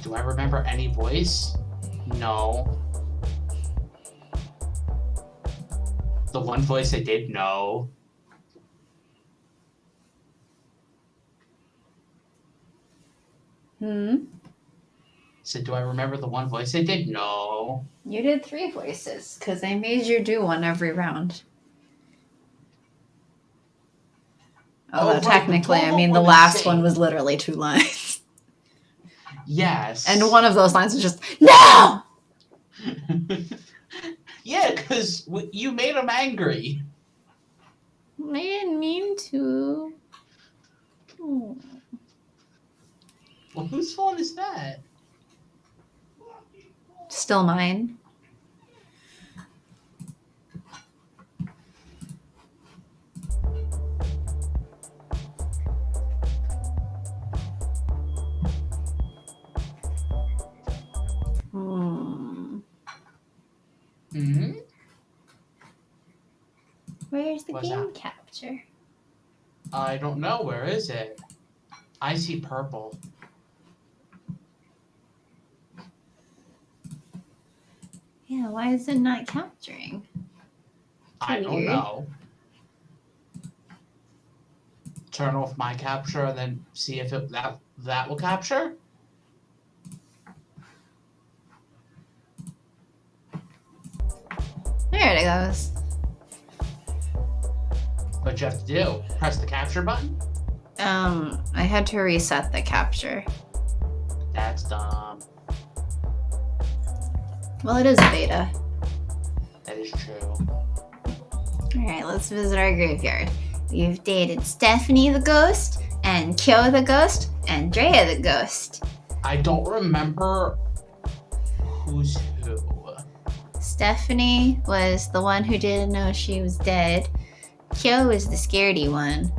Do I remember any voice? No. The one voice I did know. So do I remember the one voice I did? No. You did 3 voices, because I made you do one every round. Although technically, I mean, the last one was literally 2 lines. Yes. And one of those lines was just, no! Yeah, because you made him angry. I didn't mean to. Well, whose phone is that? Still mine. Where's the game capture? I don't know. Where is it? I see purple. Yeah, why is it not capturing? I don't know. Turn off my capture and then see if that will capture. There it goes. What you have to do? Press the capture button? I had to reset the capture. That's dumb. Well, it is beta. That is true. Alright, let's visit our graveyard. You've dated Stephanie the Ghost, and Kyo the Ghost, and Drea the Ghost. I don't remember who's who. Stephanie was the one who didn't know she was dead. Kyo was the scaredy one.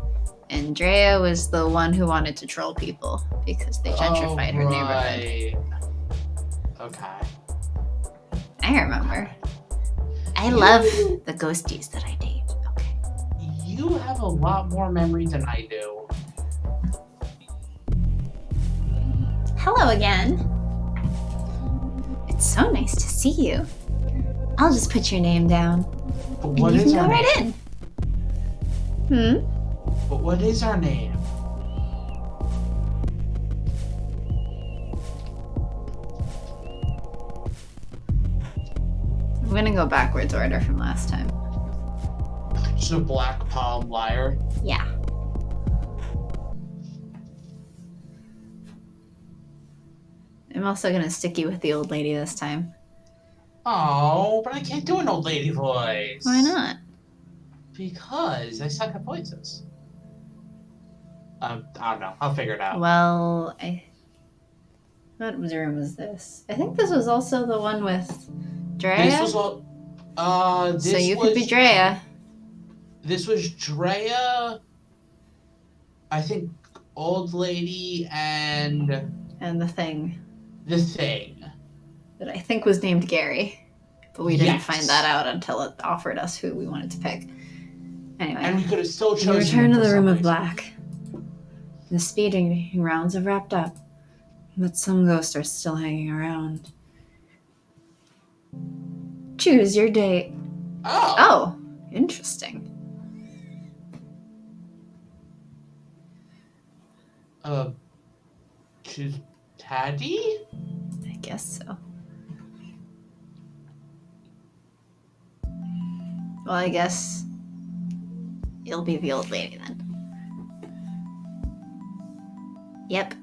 And Drea was the one who wanted to troll people because they gentrified her neighborhood. Okay. I remember. I love the ghosties that I date. Okay. You have a lot more memory than I do. Hello again. It's so nice to see you. I'll just put your name down. But what is our name? Right in. But what is our name? I'm gonna go backwards order from last time. Just a black palm liar? Yeah. I'm also gonna stick you with the old lady this time. Oh, but I can't do an old lady voice. Why not? Because I suck at voices. I don't know. I'll figure it out. Well, what room was this? I think this was also the one with Drea. This was all. So you could be Drea. This was Drea. I think old lady and the thing. The thing. That I think was named Gary, but we didn't find that out until it offered us who we wanted to pick. Anyway. And we could have still chosen. Return to the Room of Black. The speeding rounds have wrapped up, but some ghosts are still hanging around. Choose your date. Oh, interesting. Choose Taddy? I guess so. Well, I guess you'll be the old lady then. Yep.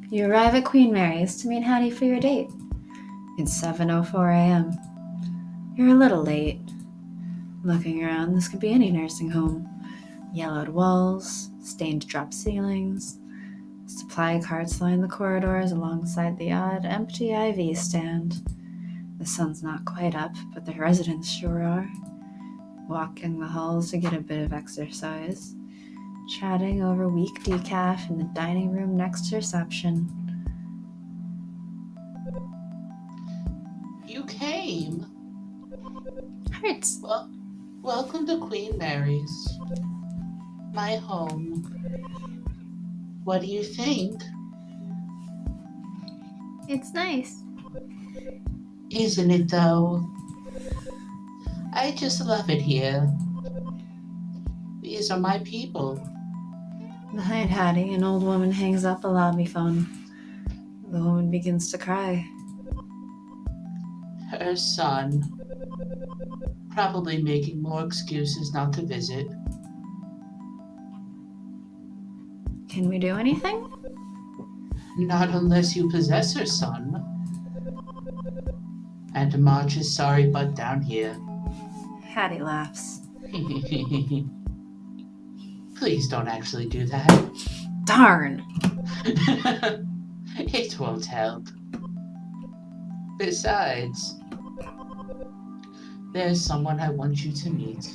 You arrive at Queen Mary's to meet Hattie for your date. It's 7:04 a.m. You're a little late. Looking around, this could be any nursing home. Yellowed walls, stained drop ceilings, supply carts line the corridors alongside the odd empty IV stand. The sun's not quite up, but the residents sure are. Walking the halls to get a bit of exercise. Chatting over weak decaf in the dining room next to reception. You came. Hurts. Well, welcome to Queen Mary's. My home. What do you think? It's nice. Isn't it, though? I just love it here. These are my people. Behind Hattie, an old woman hangs up a lobby phone. The woman begins to cry. Her son. Probably making more excuses not to visit. Can we do anything? Not unless you possess her son. And March is sorry but down here. Hattie laughs. Please don't actually do that. Darn! It won't help. Besides, there's someone I want you to meet.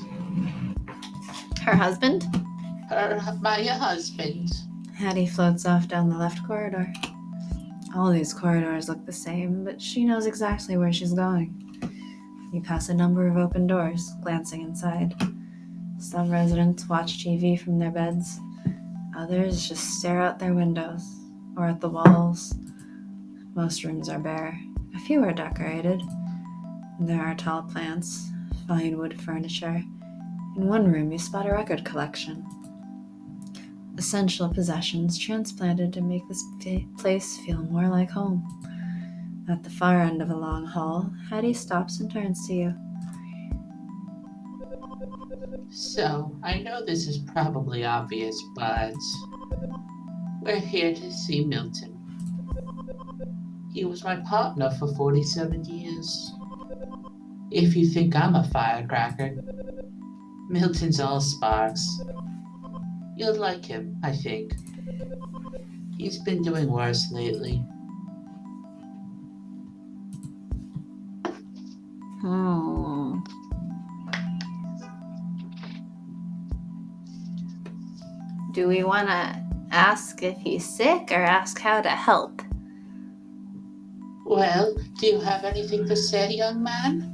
Her husband? My husband. Hattie floats off down the left corridor. All these corridors look the same, but she knows exactly where she's going. You pass a number of open doors, glancing inside. Some residents watch TV from their beds. Others just stare out their windows or at the walls. Most rooms are bare. A few are decorated. There are tall plants, fine wood furniture. In one room, you spot a record collection. Essential possessions transplanted to make this place feel more like home. At the far end of a long hall, Hattie stops and turns to you. So, I know this is probably obvious, but we're here to see Milton. He was my partner for 47 years. If you think I'm a firecracker, Milton's all sparks. You'll like him, I think. He's been doing worse lately. Do we want to ask if he's sick or ask how to help? Well, do you have anything to say, young man?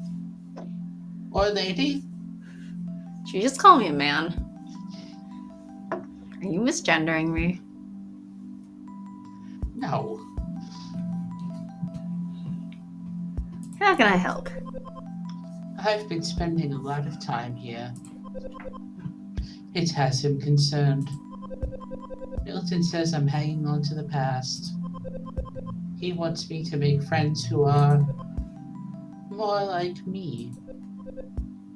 Or lady? Should you just call me a man? Are you misgendering me? No. How can I help? I've been spending a lot of time here. It has him concerned. Milton says I'm hanging on to the past. He wants me to make friends who are more like me.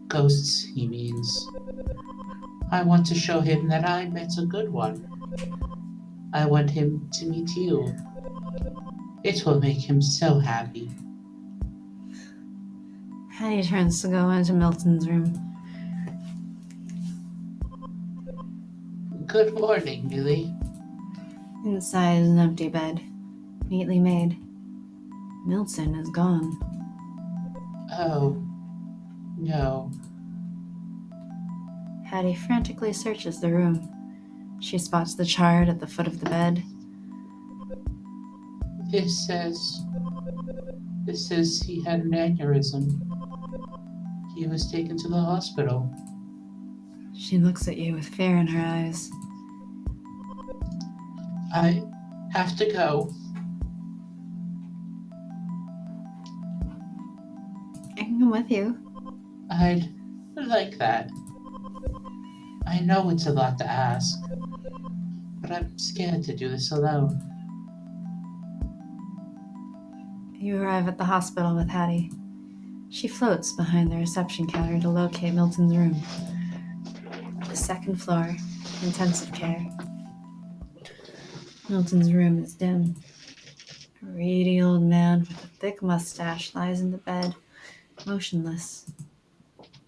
Ghosts, he means. I want to show him that I met a good one. I want him to meet you. It will make him so happy. Hattie turns to go into Milton's room. Good morning, Millie. Inside is an empty bed, neatly made. Milton is gone. Oh, no. Hattie frantically searches the room. She spots the chart at the foot of the bed. This says he had an aneurysm. He was taken to the hospital. She looks at you with fear in her eyes. I have to go. I can come with you. I'd like that. I know it's a lot to ask, but I'm scared to do this alone. You arrive at the hospital with Hattie. She floats behind the reception counter to locate Milton's room. The second floor, intensive care. Milton's room is dim. A reedy old man with a thick mustache lies in the bed, motionless.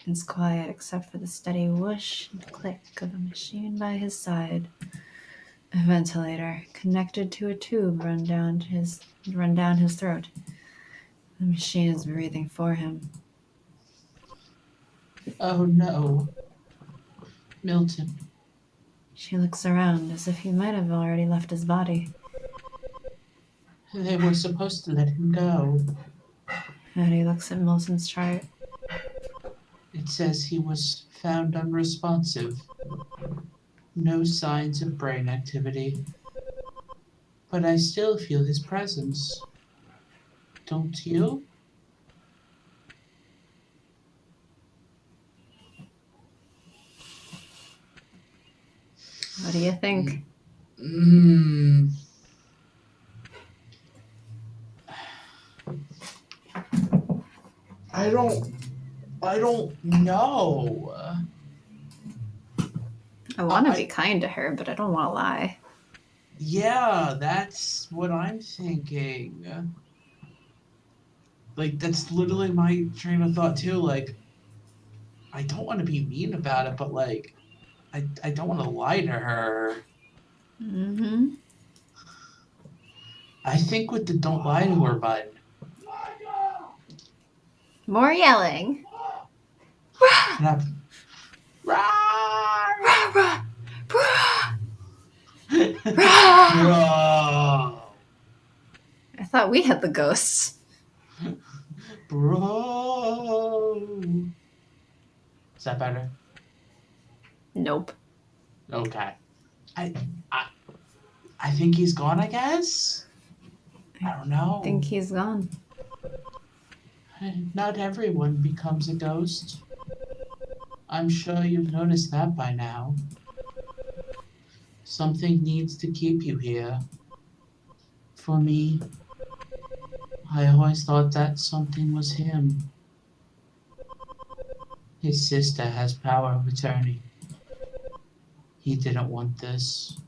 It's quiet except for the steady whoosh and click of a machine by his side. A ventilator connected to a tube run down his throat. The machine is breathing for him. Oh no. Milton. She looks around as if he might have already left his body. They were supposed to let him go. Hattie looks at Milton's chart. It says he was found unresponsive. No signs of brain activity. But I still feel his presence. Don't you? What do you think? I don't know. I want to be kind to her, but I don't want to lie. Yeah, that's what I'm thinking. Like, that's literally my train of thought too. Like, I don't want to be mean about it, but like, I don't want to lie to her. Mm-hmm. I think with the don't lie to her button. More yelling. Rah! Rah! Rah, rah, rah. Bro! I thought we had the ghosts. Bro! Is that better? Nope. Okay. I think he's gone, I guess? I don't know. I think he's gone. Not everyone becomes a ghost. I'm sure you've noticed that by now. Something needs to keep you here. For me, I always thought that something was him. His sister has power of attorney. He didn't want this.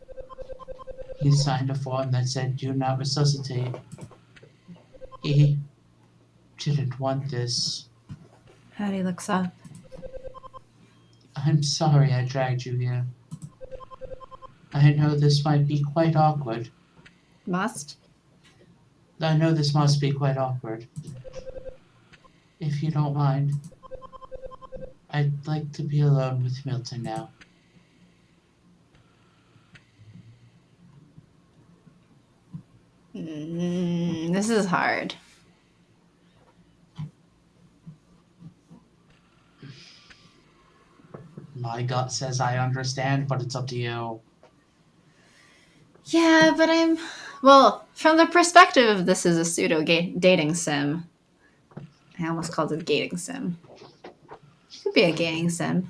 He signed a form that said do not resuscitate. He didn't want this. Hattie looks up. I'm sorry I dragged you here. I know this might be quite awkward. I know this must be quite awkward. If you don't mind, I'd like to be alone with Milton now. This is hard. My gut says I understand, but it's up to you. Yeah, but well, from the perspective of this is a pseudo dating sim. I almost called it a gating sim. It could be a gating sim.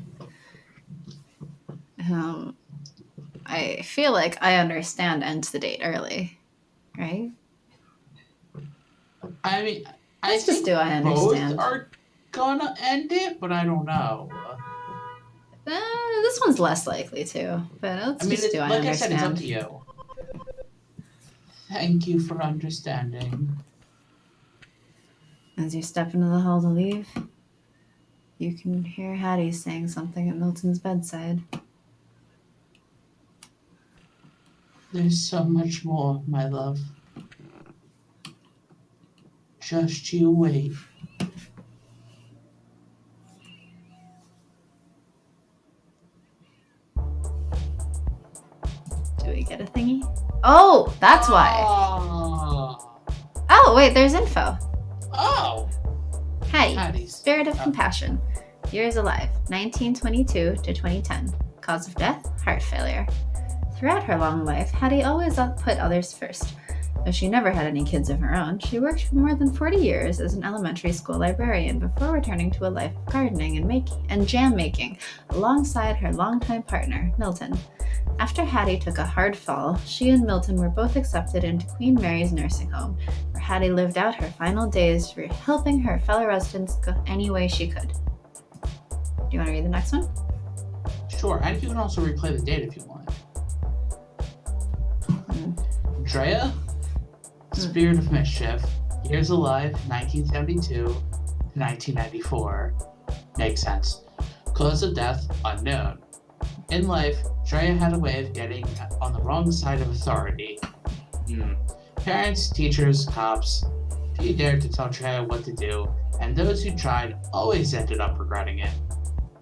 I feel like I understand ends the date early, right? I mean, Let's just do I both understand. are gonna end it, but I don't know. This one's less likely to, but let's just do I like understand. I said, it's up to you. Thank you for understanding. As you step into the hall to leave, you can hear Hattie saying something at Milton's bedside. There's so much more, my love. Just you wait. Do we get a thingy? Oh, that's why. Oh, wait, there's info. Oh! Hattie, spirit of compassion. Years alive, 1922 to 2010. Cause of death, heart failure. Throughout her long life, Hattie always put others first. Though she never had any kids of her own, she worked for more than 40 years as an elementary school librarian before returning to a life of gardening and jam making alongside her longtime partner, Milton. After Hattie took a hard fall, she and Milton were both accepted into Queen Mary's nursing home, where Hattie lived out her final days for helping her fellow residents go any way she could. Do you want to read the next one? Sure, and you can also replay the date if you want. Drea, spirit of mischief, years alive, 1972 to 1994. Makes sense. Cause of death, unknown. In life, Drea had a way of getting on the wrong side of authority. Parents, teachers, cops, few dared to tell Drea what to do, and those who tried always ended up regretting it.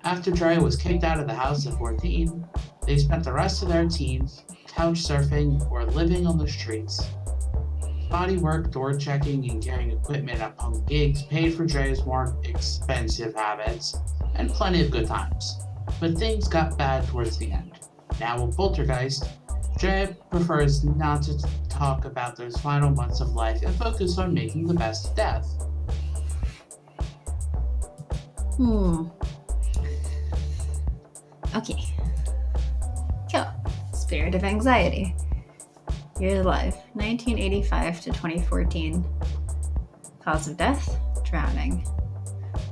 After Drea was kicked out of the house at 14, they spent the rest of their teens couch surfing or living on the streets. Body work, door checking, and carrying equipment at punk gigs paid for Drea's more expensive habits, and plenty of good times. But things got bad towards the end. Now a poltergeist, Jay prefers not to talk about those final months of life and focus on making the best of death. Okay. Kill. Spirit of anxiety. Years alive, 1985 to 2014. Cause of death, drowning.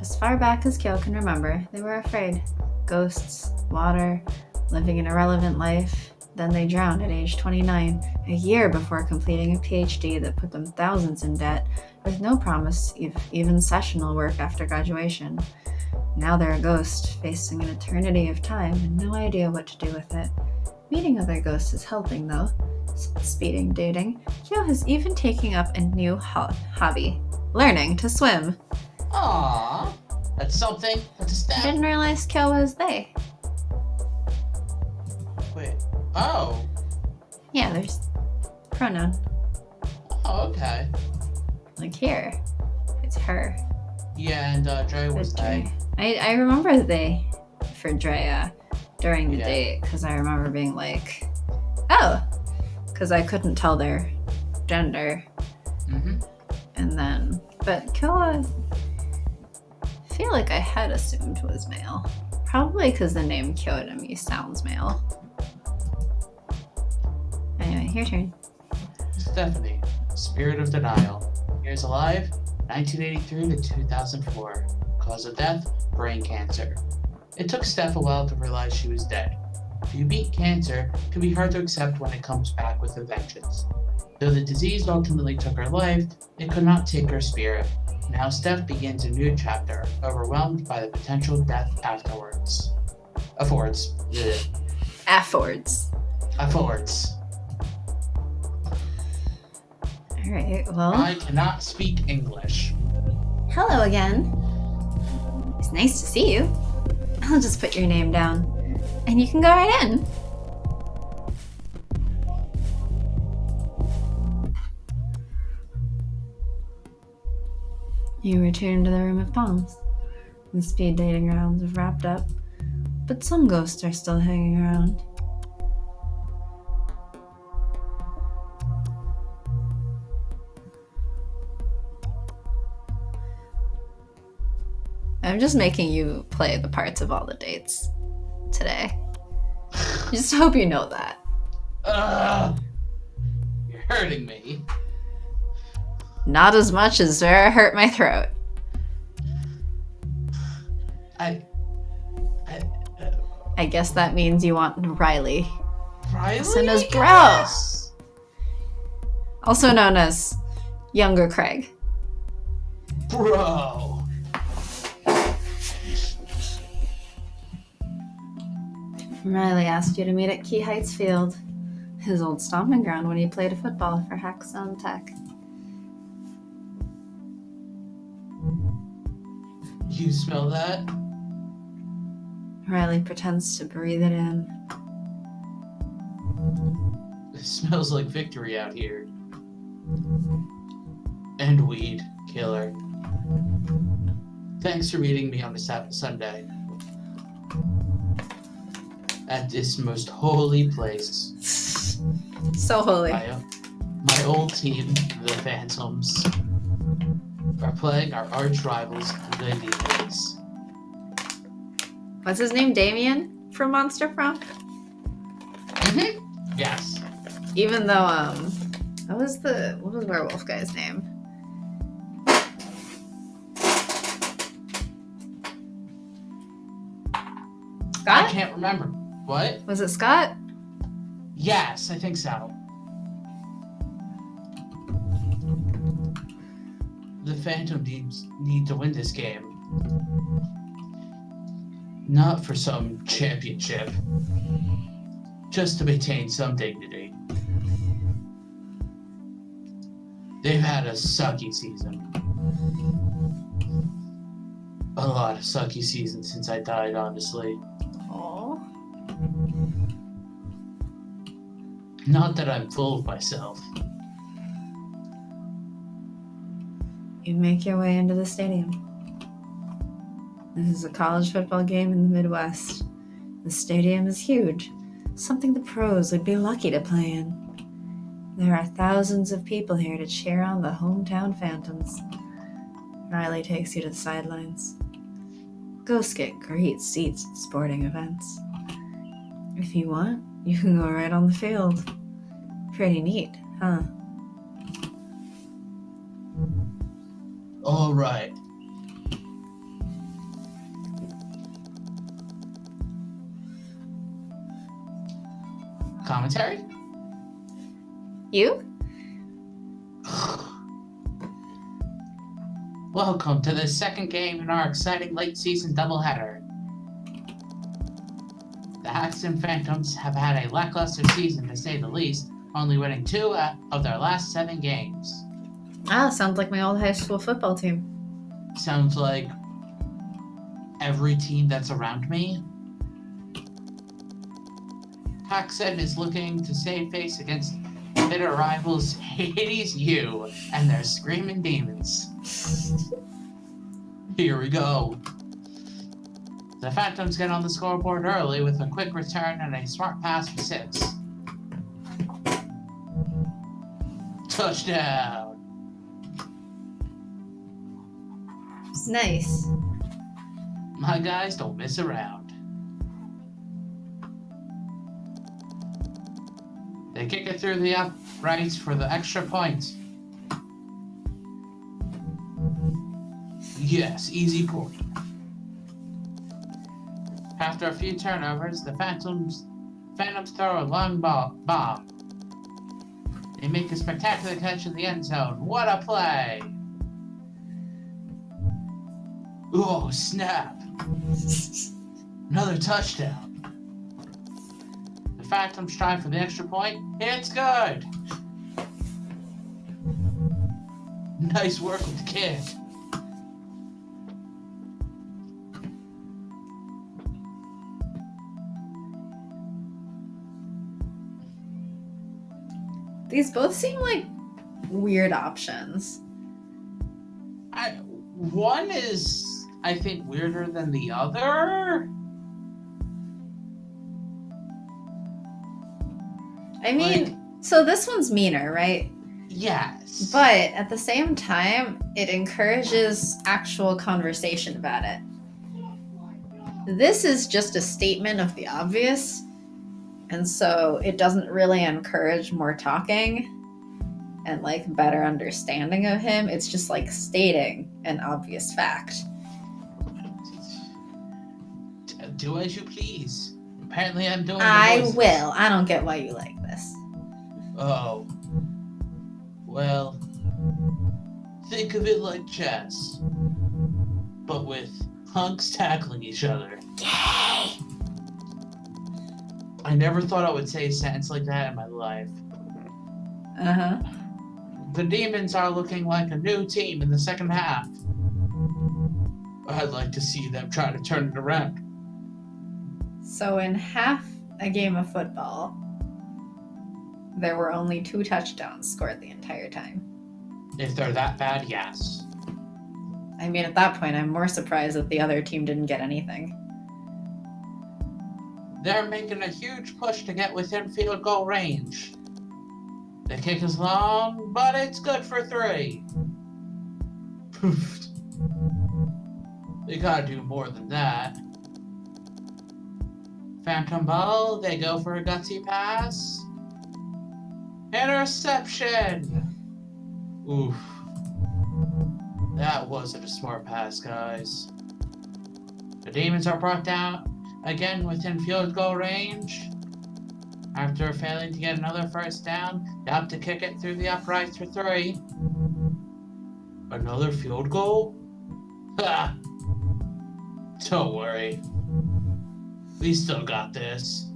As far back as Kyo can remember, they were afraid. Ghosts, water, living an irrelevant life. Then they drowned at age 29, a year before completing a PhD that put them thousands in debt, with no promise of even sessional work after graduation. Now they're a ghost, facing an eternity of time and no idea what to do with it. Meeting other ghosts is helping, though. Speeding dating. Kyo has even taken up a new hobby, learning to swim. Aww, that's something. That's a step. I didn't realize Kyo was they. Wait. Oh. Yeah, there's pronoun. Oh, okay. Like here, it's her. Yeah, and Dre was they. I remember they for Drea during the date, because I remember being like, oh, because I couldn't tell their gender. Mm-hmm. And then, but Kyoa, I feel like I had assumed was male. Probably because the name Kyoa to me sounds male. Anyway, your turn. Stephanie, Spirit of Denial. Years alive, 1983 to 2004. Cause of death, brain cancer. It took Steph a while to realize she was dead. If you beat cancer, it can be hard to accept when it comes back with a vengeance. Though the disease ultimately took her life, it could not take her spirit. Now Steph begins a new chapter, overwhelmed by the potential death afterwards. Affords. Alright, well. I cannot speak English. Hello again. It's nice to see you. I'll just put your name down. And you can go right in. You return to the Room of Palms. The speed dating rounds have wrapped up, but some ghosts are still hanging around. I'm just making you play the parts of all the dates today. Just hope you know that. You're hurting me. Not as much as where I hurt my throat. I guess that means you want Riley. Riley? Also known as Bro. Yes. Also known as Younger Craig. Bro. Riley asked you to meet at Key Heights Field, his old stomping ground when he played football for Hackstone Tech. You smell that? Riley pretends to breathe it in. It smells like victory out here. And weed, killer. Thanks for meeting me on this Sunday. At this most holy place. So holy. My old team, the Phantoms, are playing our arch rivals, the Demons. What's his name? Damien from Monster Prom? Mm-hmm. Yes. Even though, what was werewolf guy's name? Scott? I can't remember. What? Was it Scott? Yes, I think so. The Phantom need to win this game. Not for some championship. Just to maintain some dignity. They've had a sucky season. A lot of sucky seasons since I died, honestly. Aww. Not that I'm full of myself. You make your way into the stadium. This is a college football game in the Midwest. The stadium is huge. Something the pros would be lucky to play in. There are thousands of people here to cheer on the hometown Phantoms. Riley takes you to the sidelines. Ghosts get great seats at sporting events. If you want, you can go right on the field. Pretty neat, huh? All right. Commentary? You? Welcome to the second game in our exciting late season doubleheader. The Haxton Phantoms have had a lackluster season to say the least, only winning 2 of their last 7 games. Ah, sounds like my old high school football team. Sounds like every team that's around me. Haxton is looking to save face against bitter rivals Hades U and their screaming demons. Here we go. The Phantoms get on the scoreboard early with a quick return and a smart pass for 6. Touchdown! Nice. My guys don't mess around. They kick it through the uprights for the extra point. Yes, easy point. After a few turnovers, the Phantoms throw a long bomb. They make a spectacular catch in the end zone. What a play! Oh, snap! Another touchdown. The Phantoms strive for the extra point. It's good! Nice work with the kick. These both seem like weird options. One is, I think, weirder than the other. I mean, so this one's meaner, right? Yes. But at the same time, it encourages actual conversation about it. This is just a statement of the obvious, and so it doesn't really encourage more talking and like better understanding of him. It's just like stating an obvious fact. Do as you please. Apparently I'm doing the I voices. will. I don't get why you like this. Oh. Well, think of it like chess, but with hunks tackling each other. Yay! I never thought I would say a sentence like that in my life. Uh-huh. The Demons are looking like a new team in the second half. I'd like to see them try to turn it around. So in half a game of football, there were only 2 touchdowns scored the entire time. If they're that bad, yes. I mean, at that point, I'm more surprised that the other team didn't get anything. They're making a huge push to get within field goal range. The kick is long, but it's good for 3. Poof. They gotta do more than that. Phantom ball, they go for a gutsy pass. Interception! Oof. That wasn't a smart pass, guys. The Demons are brought down again within field goal range. After failing to get another first down, they have to kick it through the uprights for 3. Another field goal? Ha! Don't worry. We still got this.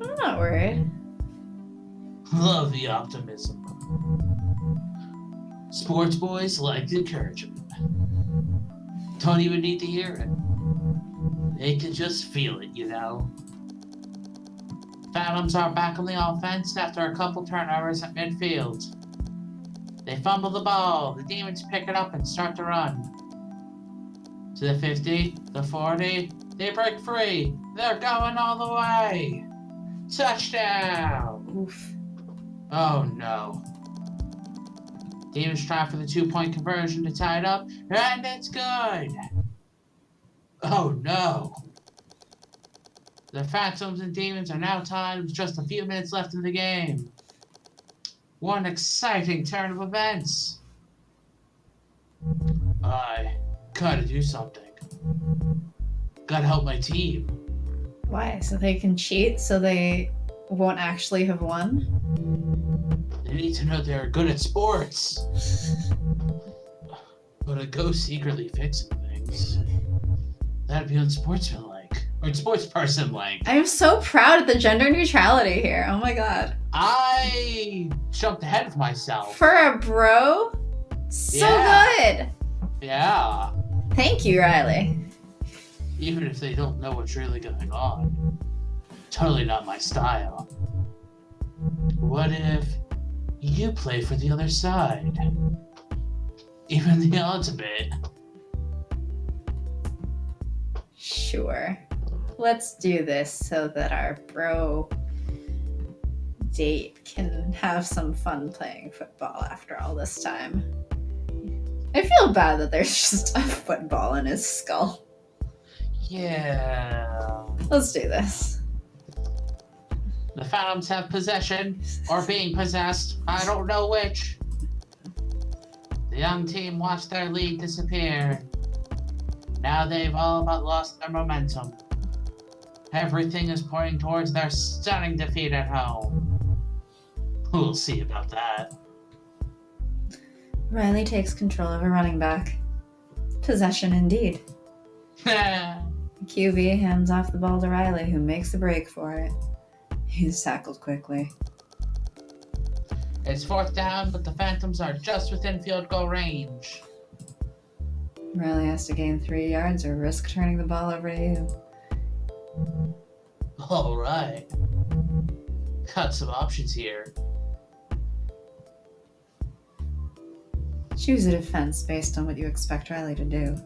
I'm not worried. Love the optimism. Sports boys like the encouragement. Don't even need to hear it. They can just feel it, you know. Phantoms are back on the offense after a couple turnovers at midfield. They fumble the ball. The Demons pick it up and start to run. To the 50, the 40, the They break free. They're going all the way. Touchdown. Oof. Oh no. Demons try for the 2-point conversion to tie it up, and it's good. Oh no. The Phantoms and Demons are now tied with just a few minutes left in the game. What an exciting turn of events. I gotta do something. Gotta help my team. Why? So they can cheat so they won't actually have won? They need to know they're good at sports. But a ghost secretly fixing things. That'd be unsportsmanlike. Or sports person like. I'm so proud of the gender neutrality here. Oh my god. I jumped ahead of myself. For a bro? So good. Yeah. Thank you, Riley. Even if they don't know what's really going on. Totally not my style. What if you play for the other side? Even the odds a bit. Sure. Let's do this so that our bro date can have some fun playing football after all this time. I feel bad that there's just a football in his skull. Yeah. Let's do this. The Phantoms have possession, or being possessed, I don't know which. The young team watched their lead disappear. Now they've all but lost their momentum. Everything is pointing towards their stunning defeat at home. We'll see about that. Riley takes control of a running back. Possession indeed. QB hands off the ball to Riley, who makes a break for it. He's tackled quickly. It's 4th down, but the Phantoms are just within field goal range. Riley has to gain 3 yards or risk turning the ball over to you. All right. Got some options here. Choose a defense based on what you expect Riley to do.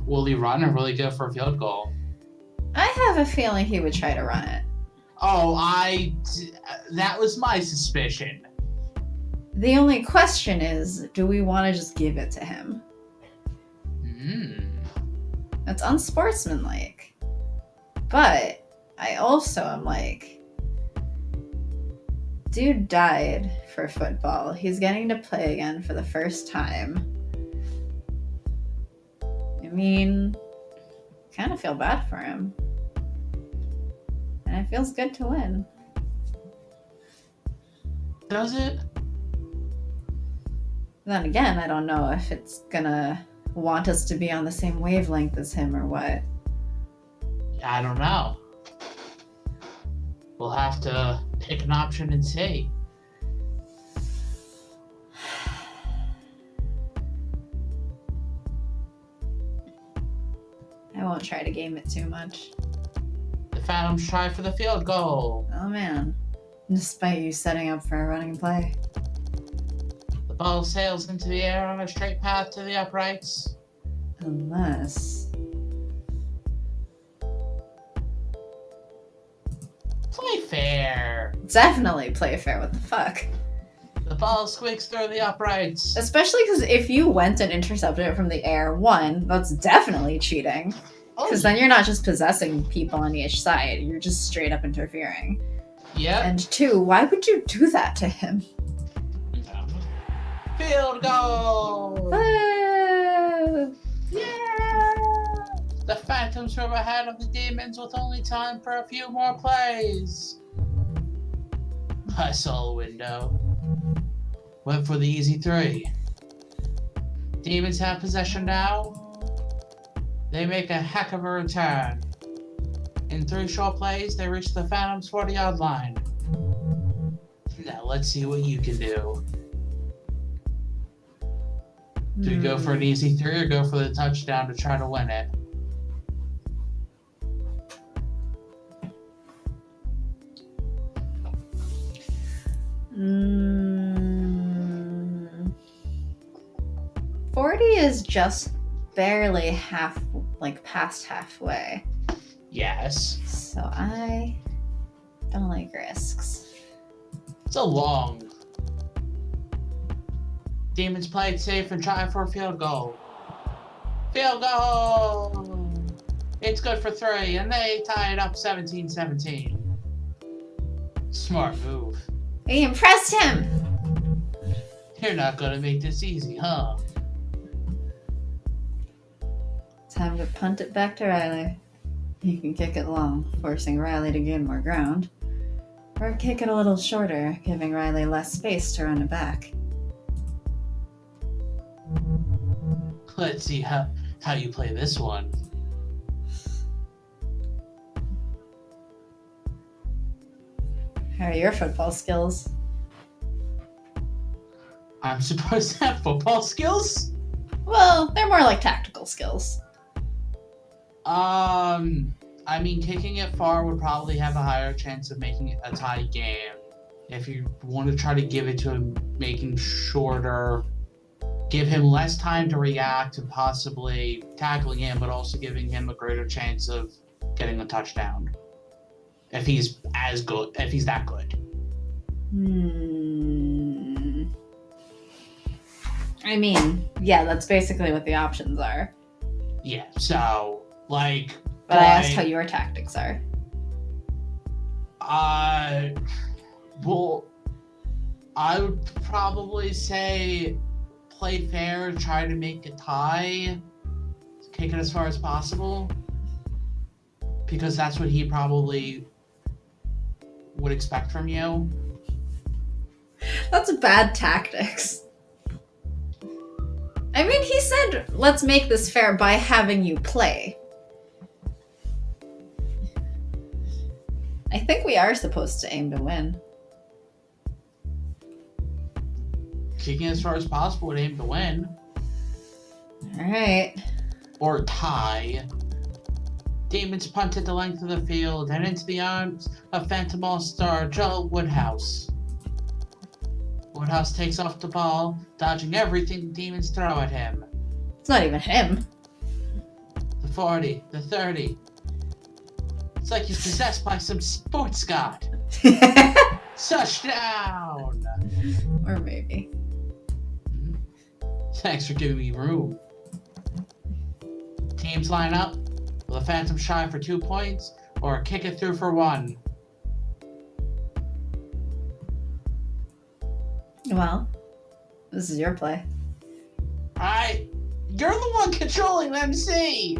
Will he run or will he go for a field goal? I have a feeling he would try to run it. Oh, that was my suspicion. The only question is, do we want to just give it to him? That's unsportsmanlike. But I also am like, dude died for football. He's getting to play again for the first time. I mean, kind of feel bad for him. And it feels good to win. Does it? Then again, I don't know if it's gonna want us to be on the same wavelength as him or what. I don't know. We'll have to pick an option and see. I won't try to game it too much. The Phantoms try for the field goal. Oh man. Despite you setting up for a running play. The ball sails into the air on a straight path to the uprights. Unless... Play fair. Definitely play fair, what the fuck? The ball squeaks through the uprights. Especially because if you went and intercepted it from the air, 1, that's definitely cheating. Because then you're not just possessing people on each side, you're just straight up interfering. Yep. And 2, why would you do that to him? Field goal! Yeah! The Phantoms were ahead of the Demons with only time for a few more plays. I saw a window. Went for the easy 3. Demons have possession now. They make a heck of a return. In 3 short plays, they reach the Phantoms' 40-yard line. Now let's see what you can do. Do we go for an easy 3 or go for the touchdown to try to win it? is just barely past halfway. Yes. So I don't like risks. It's a long. Demons play it safe and try for a field goal. Field goal! It's good for 3, and they tie it up 17-17. Smart move. We impressed him! You're not gonna make this easy, huh? Time to punt it back to Riley. You can kick it long, forcing Riley to gain more ground. Or kick it a little shorter, giving Riley less space to run it back. Let's see how you play this one. How are your football skills? I'm supposed to have football skills? Well, they're more like tactical skills. I mean, kicking it far would probably have a higher chance of making it a tie game. If you want to try to give it to him, making shorter, give him less time to react and possibly tackling him, but also giving him a greater chance of getting a touchdown. If he's that good. I mean, yeah, that's basically what the options are. Yeah, so, like... But I asked how your tactics are. Well, I would probably say play fair, try to make a tie, kick it as far as possible, because that's what he probably would expect from you. That's bad tactics. I mean, he said, let's make this fair by having you play. I think we are supposed to aim to win. Kicking as far as possible would aim to win. Alright. Or tie. Demons punted the length of the field and into the arms of Phantom All-Star Joel Woodhouse. Woodhouse takes off the ball, dodging everything the Demons throw at him. It's not even him. The 40, the 30. It's like he's possessed by some sports god. Touchdown! Or maybe. Thanks for giving me room. Teams line up. Will the Phantom shy for 2 points or kick it through for 1? Well, this is your play. You're the one controlling MC!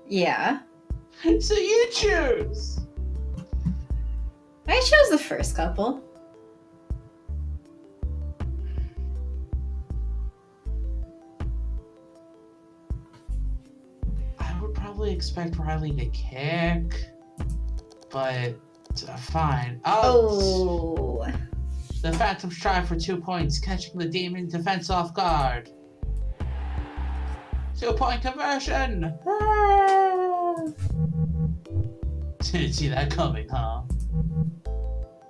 Yeah. So you choose! I chose the first couple. I would probably expect Riley to kick, but fine. Oh. The Phantoms try for 2 points, catching the Demon defense off guard. 2-point conversion! Ah. Didn't see that coming, huh?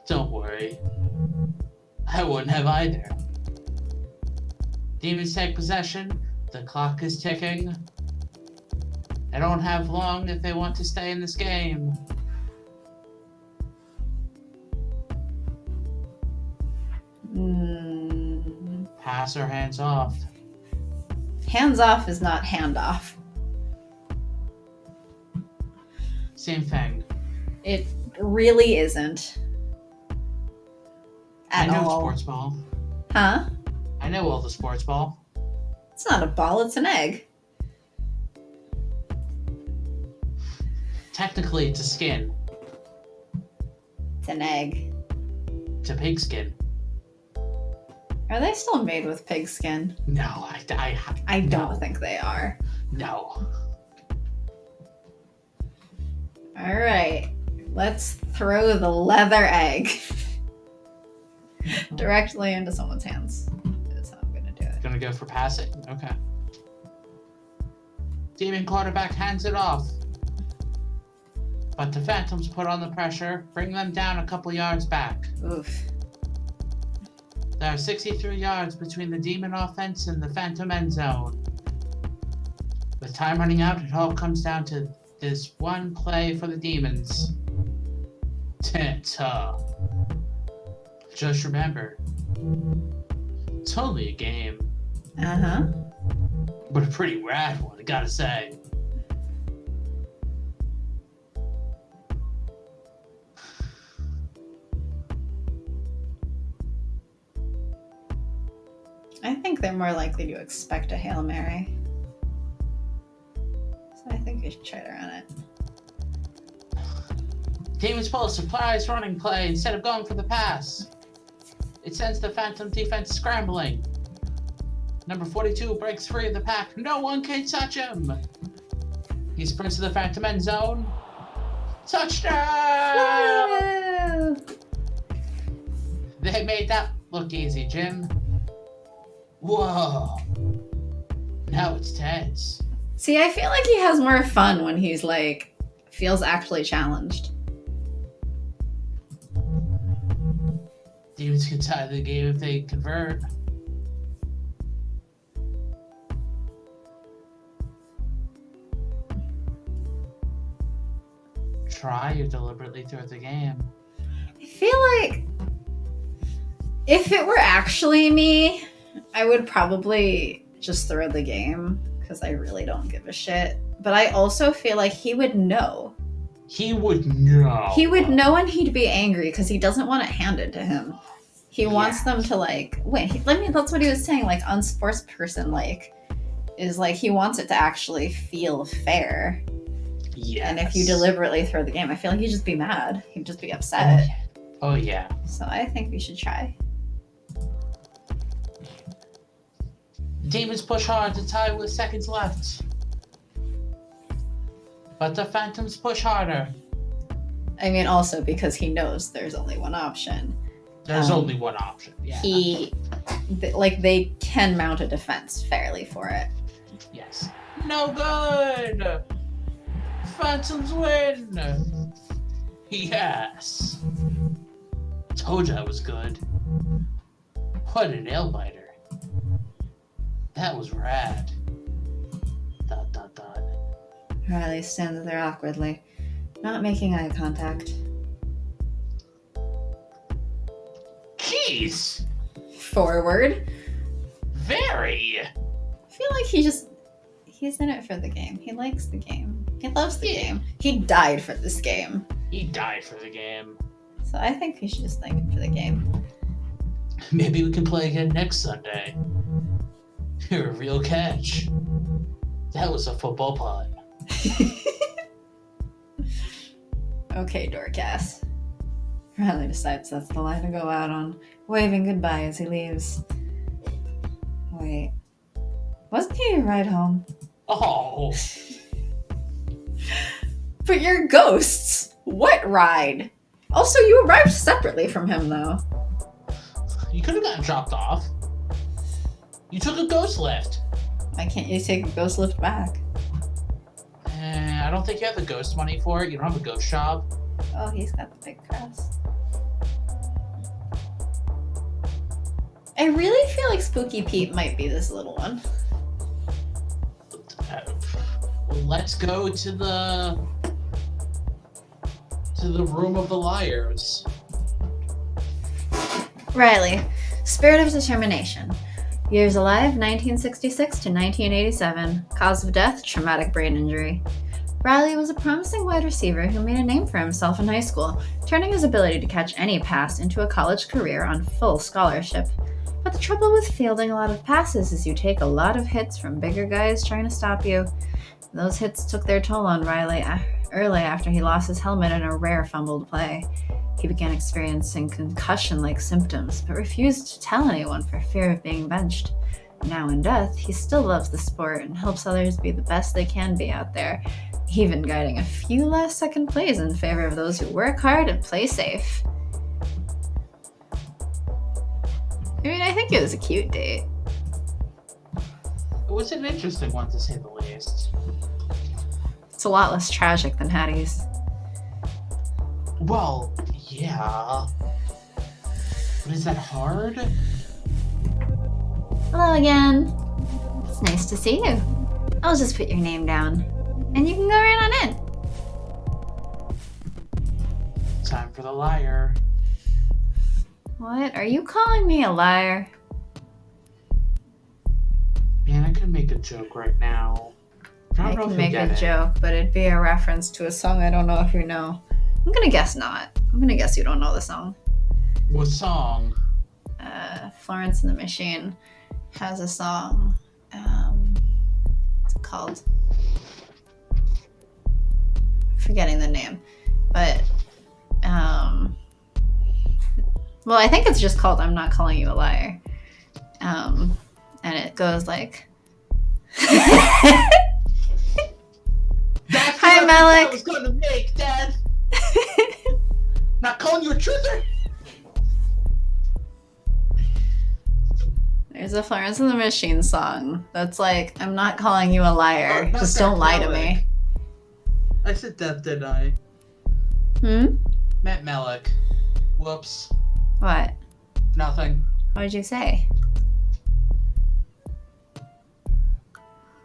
Don't worry. I wouldn't have either. Demons take possession. The clock is ticking. They don't have long if they want to stay in this game. Pass or hands off? Hands off is not hand off. Same thing. It really isn't. I know all. sports ball. Huh? I know all the sports ball. It's not a ball, it's an egg. Technically, it's a skin. It's an egg. It's a pig skin. Are they still made with pig skin? No, I don't think they are. No. Alright. Let's throw the leather egg directly into someone's hands. That's how I'm gonna do it. Gonna go for passing? Okay. Demon quarterback hands it off. But the Phantoms put on the pressure, bring them down a couple yards back. Oof. There are 63 yards between the Demon offense and the Phantom end zone. With time running out, it all comes down to this one play for the demons. Ta-ta. Just remember, it's only a game. Uh-huh. But a pretty rad one, I gotta say. I think they're more likely to expect a Hail Mary. So I think we should try to run it. Demons pull a surprise running play instead of going for the pass. It sends the Phantom defense scrambling. Number 42 breaks free of the pack. No one can touch him. He sprints to the Phantom end zone. Touchdown! Woo! They made that look easy, Jim. Whoa. Now it's tense. See, I feel like he has more fun when he's like, feels actually challenged. Demons can tie the game if they convert. Try or deliberately throw the game. I feel like if it were actually me, I would probably just throw the game because I really don't give a shit. But I also feel like he would know. He would know. He would know and he'd be angry because he doesn't want it handed to him. He wants them to like, that's what he was saying, like unsportsperson, like, is like he wants it to actually feel fair. Yes. And if you deliberately throw the game, I feel like he'd just be mad. He'd just be upset. Oh yeah. So I think we should try. Demons push hard to tie with seconds left. But the Phantoms push harder. I mean, also because he knows there's only one option. There's only one option, yeah. They can mount a defense fairly for it. Yes. No good! Phantoms win! Yes! Told you I was good. What a nail biter. That was rad. ... Riley stands there awkwardly, not making eye contact. Jeez! Forward. Very! I feel like he's in it for the game. He likes the game. He loves the game. He died for this game. He died for the game. So I think we should just thank him for the game. Maybe we can play again next Sunday. You're a real catch. That was a football pun. Okay, Dorcas. Riley decides that's the line to go out on, waving goodbye as he leaves. Wait. Wasn't he your ride home? Oh! But you're ghosts! What ride? Also, you arrived separately from him, though. You could have gotten dropped off. You took a ghost lift. Why can't you take a ghost lift back? I don't think you have the ghost money for it. You don't have a ghost shop. Oh, he's got the big crest. I really feel like Spooky Pete might be this little one. Well, let's go to the room of the liars. Riley, spirit of determination. Years alive, 1966 to 1987. Cause of death, traumatic brain injury. Riley was a promising wide receiver who made a name for himself in high school, turning his ability to catch any pass into a college career on full scholarship. But the trouble with fielding a lot of passes is you take a lot of hits from bigger guys trying to stop you. Those hits took their toll on Riley early after he lost his helmet in a rare fumbled play. He began experiencing concussion-like symptoms, but refused to tell anyone for fear of being benched. Now in death, he still loves the sport and helps others be the best they can be out there, even guiding a few last-second plays in favor of those who work hard and play safe. I mean, I think it was a cute date. It was an interesting one, to say the least. It's a lot less tragic than Hattie's. Well, yeah. But is that hard? Hello again. It's nice to see you. I'll just put your name down, and you can go right on in. Time for the liar. What? Are you calling me a liar? Man, I could make a joke right now. I can make a joke, but it'd be a reference to a song I don't know if you know. I'm gonna guess not. I'm gonna guess you don't know the song. What song? Florence and the Machine has a song. What's it called? Forgetting the name, but well, I think it's just called "I'm Not Calling You a Liar," and it goes like. That's Hi, what Malik. I was going to make, Dad. Not calling you a truther. There's a Florence and the Machine song that's like, I'm not calling you a liar. Oh, Just don't lie to me. I said that, didn't I? Matt Malik. Whoops. What? Nothing. What did you say?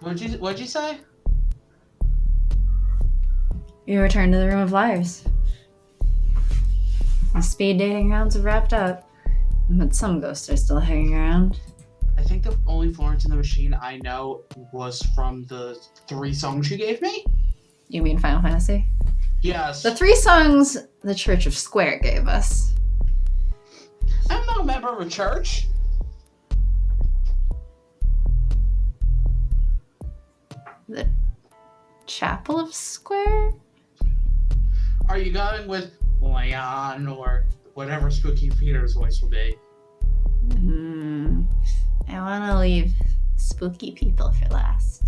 What'd you say? You returned to the room of liars. The speed dating rounds have wrapped up, but some ghosts are still hanging around. I think the only Florence and the Machine I know was from the 3 songs you gave me. You mean Final Fantasy? Yes. The 3 songs the Church of Square gave us. I'm not a member of a church. The Chapel of Square? Are you going with Leon or whatever Spooky Peter's voice will be? I want to leave spooky people for last.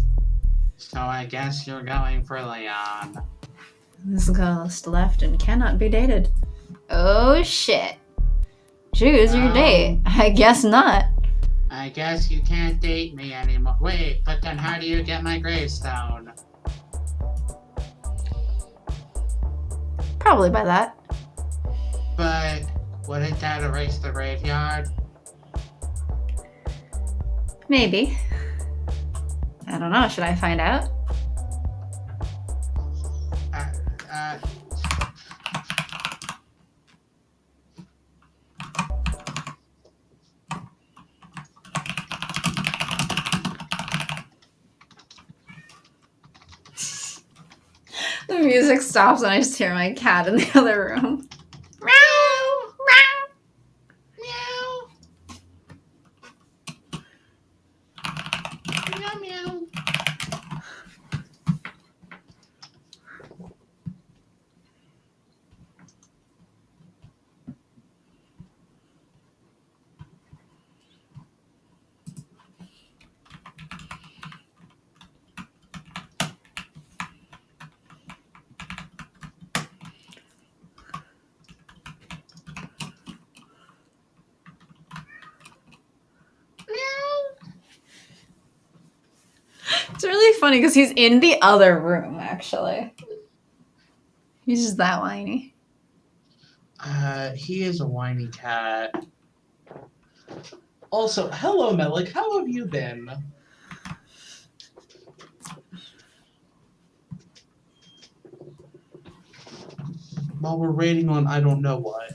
So I guess you're going for Leon. This ghost left and cannot be dated. Oh shit. Choose your date. I guess not. I guess you can't date me anymore. Wait, but then how do you get my gravestone? Probably by that. But wouldn't that erase the graveyard? Maybe. I don't know. Should I find out? The music stops and I just hear my cat in the other room. Meow! Meow! Meow! Meow, meow. It's really funny because he's in the other room, actually. He's just that whiny. He is a whiny cat. Also, hello, Melik. How have you been? While we're rating on I don't know what.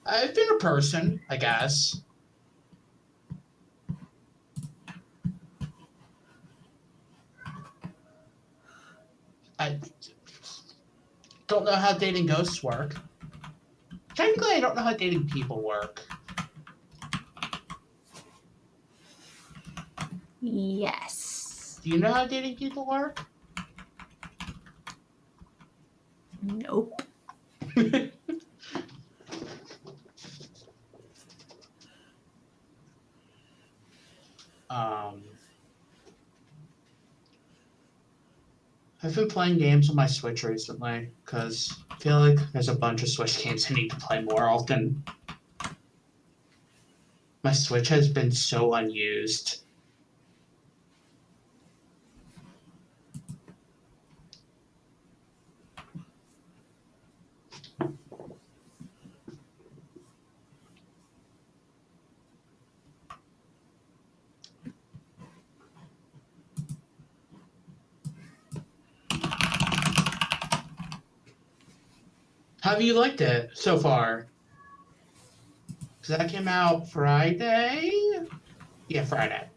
I've been a person, I guess. I don't know how dating ghosts work. Technically, I don't know how dating people work. Yes. Do you know how dating people work? Nope. I've been playing games on my Switch recently, because I feel like there's a bunch of Switch games I need to play more often. My Switch has been so unused. How have you liked it so far? Because that came out Friday? Yeah, Friday.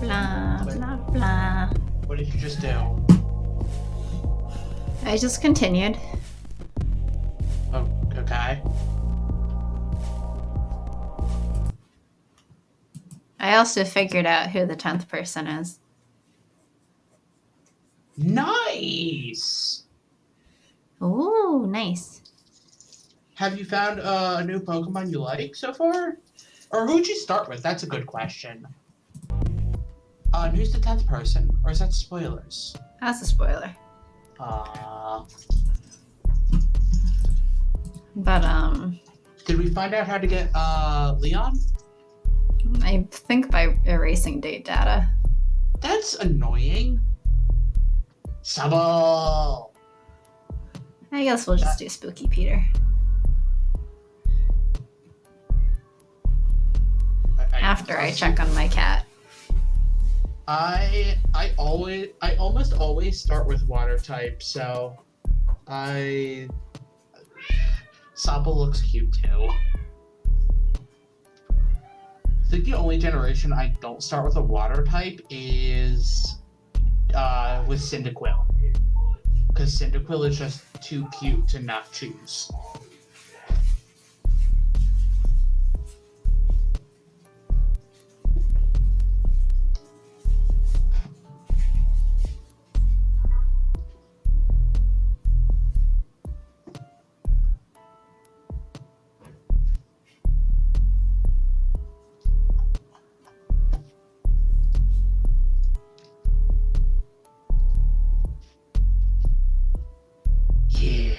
Blah, blah, blah. What did you just do? I just continued. Oh, okay. I also figured out who the 10th person is. Nice! Ooh, nice. Have you found a new Pokemon you like so far? Or who'd you start with? That's a good question. And who's the 10th person? Or is that spoilers? That's a spoiler. But, Did we find out how to get Leon? I think by erasing date data. That's annoying. Subble! I guess we'll just do Spooky Peter. After I check on my cat. I almost always start with water type, so Saba looks cute too. I think the only generation I don't start with a water type is with Cyndaquil. Because Cyndaquil is just too cute to not choose. Yeah.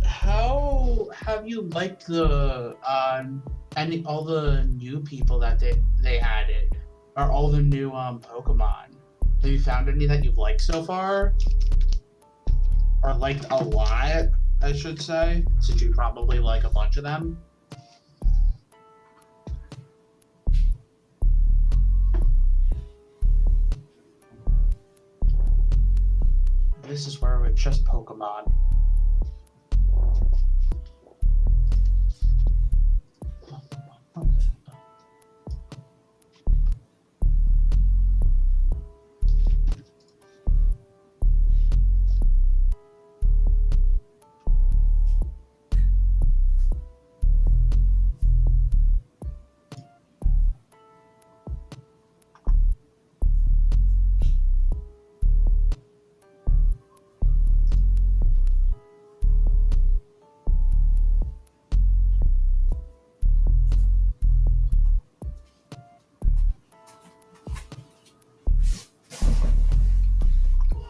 How have you liked the all the new people that they added, or all the new Pokemon? Have you found any that you've liked so far? Or liked a lot, I should say, since you probably like a bunch of them. This is where it's just Pokemon.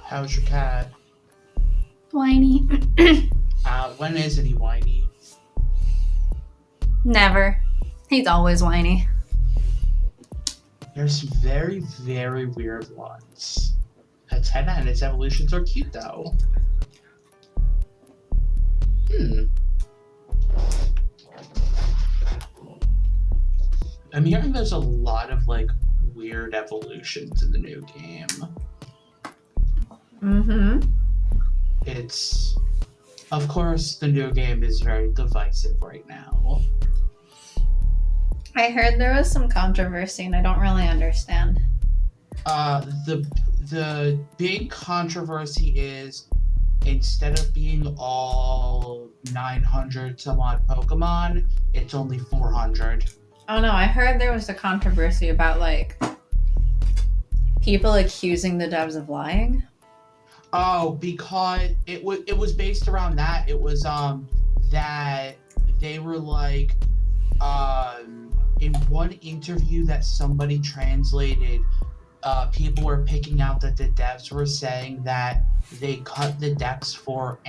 How's your cat? Whiny. When isn't he whiny? Never. He's always whiny. There's some very, very weird ones. Fontana and its evolutions are cute, though. I'm hearing there's a lot of, like, weird evolutions in the new game. Mm-hmm. It's... Of course, the new game is very divisive right now. I heard there was some controversy and I don't really understand. The big controversy is, instead of being all 900 some odd Pokemon, it's only 400. Oh no, I heard there was a controversy about like people accusing the devs of lying? Oh, because it was based around that. It was that they were like in one interview that somebody translated, people were picking out that the devs were saying that they cut the decks for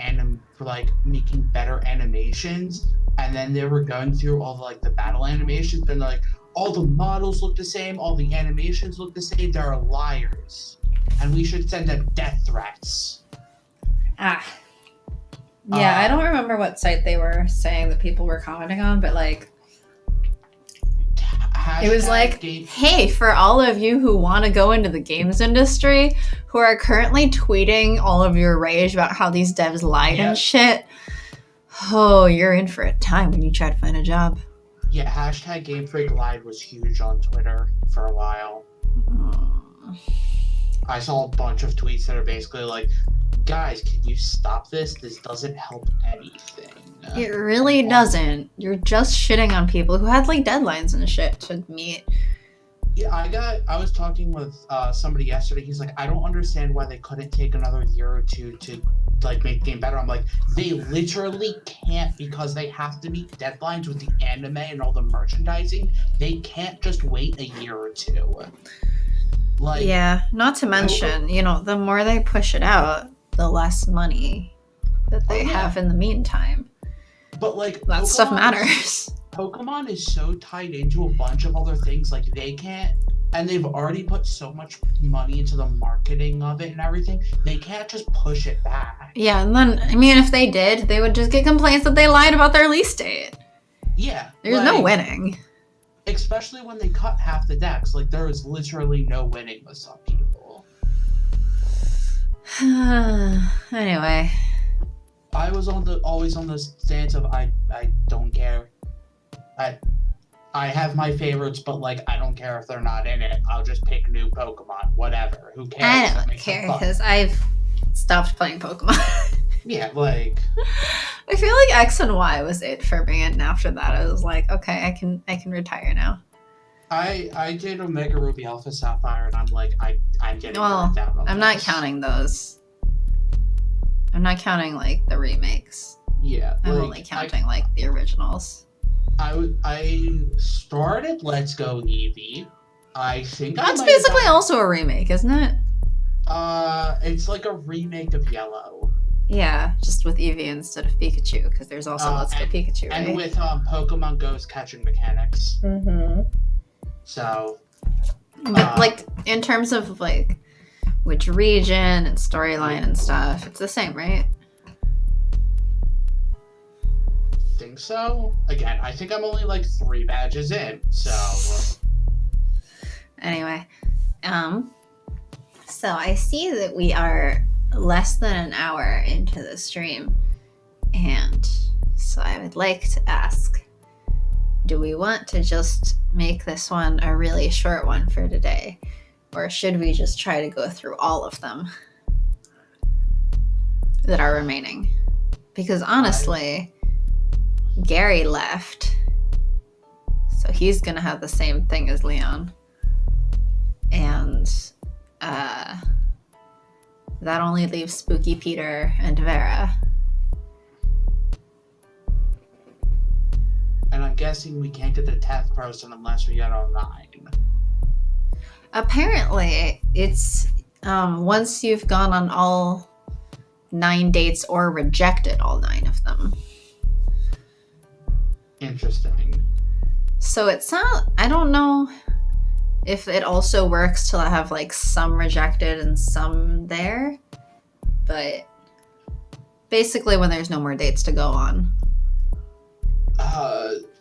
like making better animations, and then they were going through all the, like the battle animations, and like all the models look the same, all the animations look the same. They're liars, and we should send them death threats. Ah. Yeah, I don't remember what site they were saying that people were commenting on, but like it was like, hey, for all of you who want to go into the games industry, who are currently tweeting all of your rage about how these devs lied and shit, oh, you're in for a time when you try to find a job. Yeah, hashtag Game Freak lied was huge on Twitter for a while. I saw a bunch of tweets that are basically like, guys, can you stop this? This doesn't help anything. It really doesn't. You're just shitting on people who had like deadlines and shit to meet. Yeah, I was talking with somebody yesterday. He's like, I don't understand why they couldn't take another year or two to like make the game better. I'm like, they literally can't, because they have to meet deadlines with the anime and all the merchandising. They can't just wait a year or two. Like, yeah, not to mention, you know, the more they push it out, the less money that they have in the meantime. But like that Pokemon stuff matters. Pokemon is so tied into a bunch of other things, like they can't, and they've already put so much money into the marketing of it and everything, they can't just push it back. Yeah, and then, I mean, if they did, they would just get complaints that they lied about their release date. Yeah. There's no winning. Especially when they cut half the decks, like there is literally no winning with some people. Anyway. I was always on the stance of I don't care. I have my favorites, but like I don't care if they're not in it. I'll just pick new Pokemon, whatever. Who cares? I don't care because I've stopped playing Pokemon. Yeah, like I feel like X and Y was it for me, and after that I was like, okay, I can retire now. I did Omega Ruby Alpha Sapphire, and I'm like I'm getting down on I'm not counting those. I'm not counting like the remakes. Yeah, I'm only counting like the originals. I started Let's Go Eevee. I think that's basically also a remake, isn't it? It's like a remake of Yellow. Yeah, just with Eevee instead of Pikachu, because there's also Let's Go Pikachu, right? And with Pokemon Go's catching mechanics. Mm-hmm. So, but like in terms of like which region and storyline and stuff, it's the same, right? Think so. Again, I think I'm only like 3 badges in, so. Anyway, so I see that we are less than an hour into the stream, and so I would like to ask, do we want to just make this one a really short one for today, or should we just try to go through all of them that are remaining? Because honestly, Gary left, so he's gonna have the same thing as Leon, and that only leaves Spooky Peter and Vera. And I'm guessing we can't get the 10th person unless we get all 9. Apparently, it's once you've gone on all 9 dates or rejected all 9 of them. Interesting. So it's not, I don't know if it also works to have like some rejected and some there, but basically when there's no more dates to go on.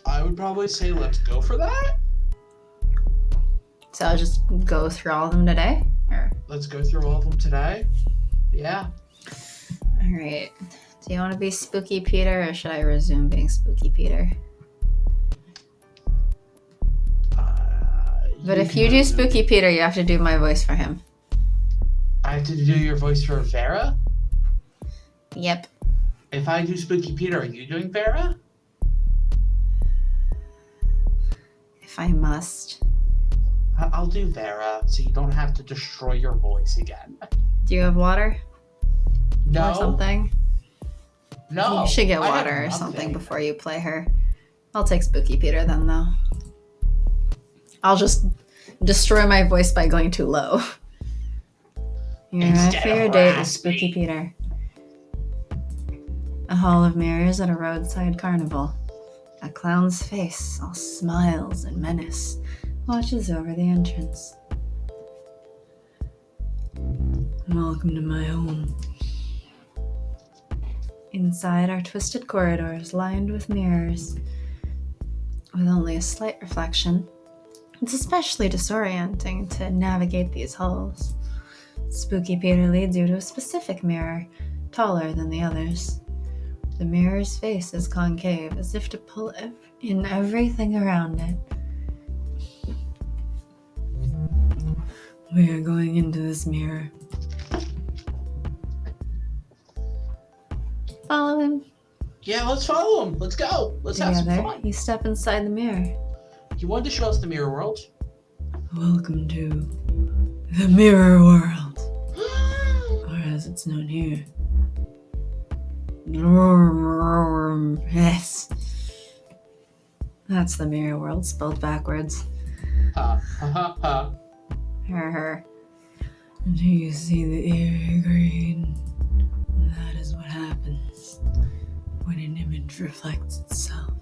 I would probably say let's go for that. So I'll just go through all of them today? Or? Let's go through all of them today. Yeah. All right. Do you want to be Spooky Peter, or should I resume being Spooky Peter? But if you do Spooky Peter, you have to do my voice for him. I have to do your voice for Vera? Yep. If I do Spooky Peter, are you doing Vera? If I must. I'll do Vera, so you don't have to destroy your voice again. Do you have water? No. Or something? No. You should get I have water or nothing. something before you play her. I'll take Spooky Peter then, though. I'll just destroy my voice by going too low. You're right for your date with Spooky Peter. A hall of mirrors at a roadside carnival. A clown's face, all smiles and menace, watches over the entrance. Welcome to my home. Inside are twisted corridors lined with mirrors. With only a slight reflection, it's especially disorienting to navigate these halls. Spooky Peter leads you to a specific mirror, taller than the others. The mirror's face is concave, as if to pull in everything around it. We are going into this mirror. Follow him. Yeah, let's follow him. Let's go. Let's have some fun. You step inside the mirror. You wanted to show us the mirror world? Welcome to the mirror world. Or as it's known here. Yes. That's the mirror world spelled backwards. Ha ha ha ha. Her. Do you see the eerie green? That is what happens when an image reflects itself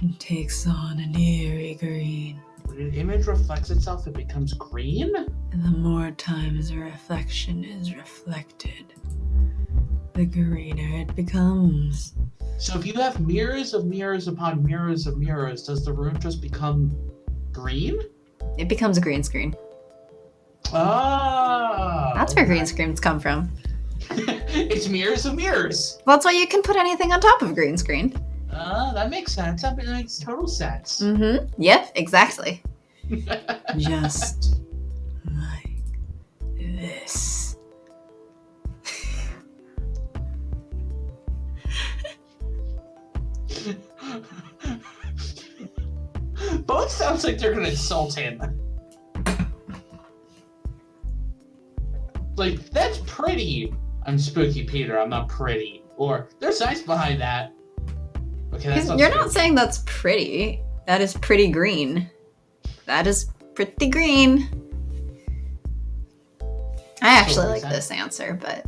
and takes on an eerie green. When an image reflects itself, it becomes green? And the more times a reflection is reflected, the greener it becomes. So if you have mirrors of mirrors upon mirrors of mirrors, does the room just become green? It becomes a green screen. Ah, That's where green screens come from. It's mirrors of mirrors. Well, that's why you can put anything on top of green screen. That makes sense. That makes total sense. Mm-hmm. Yep, exactly. Just like this. Both sounds like they're gonna insult him. Like, that's pretty. I'm Spooky Peter, I'm not pretty. Or, there's nice behind that. Okay, that's You're not saying that's pretty. That is pretty green. That is pretty green. I actually like this answer, but...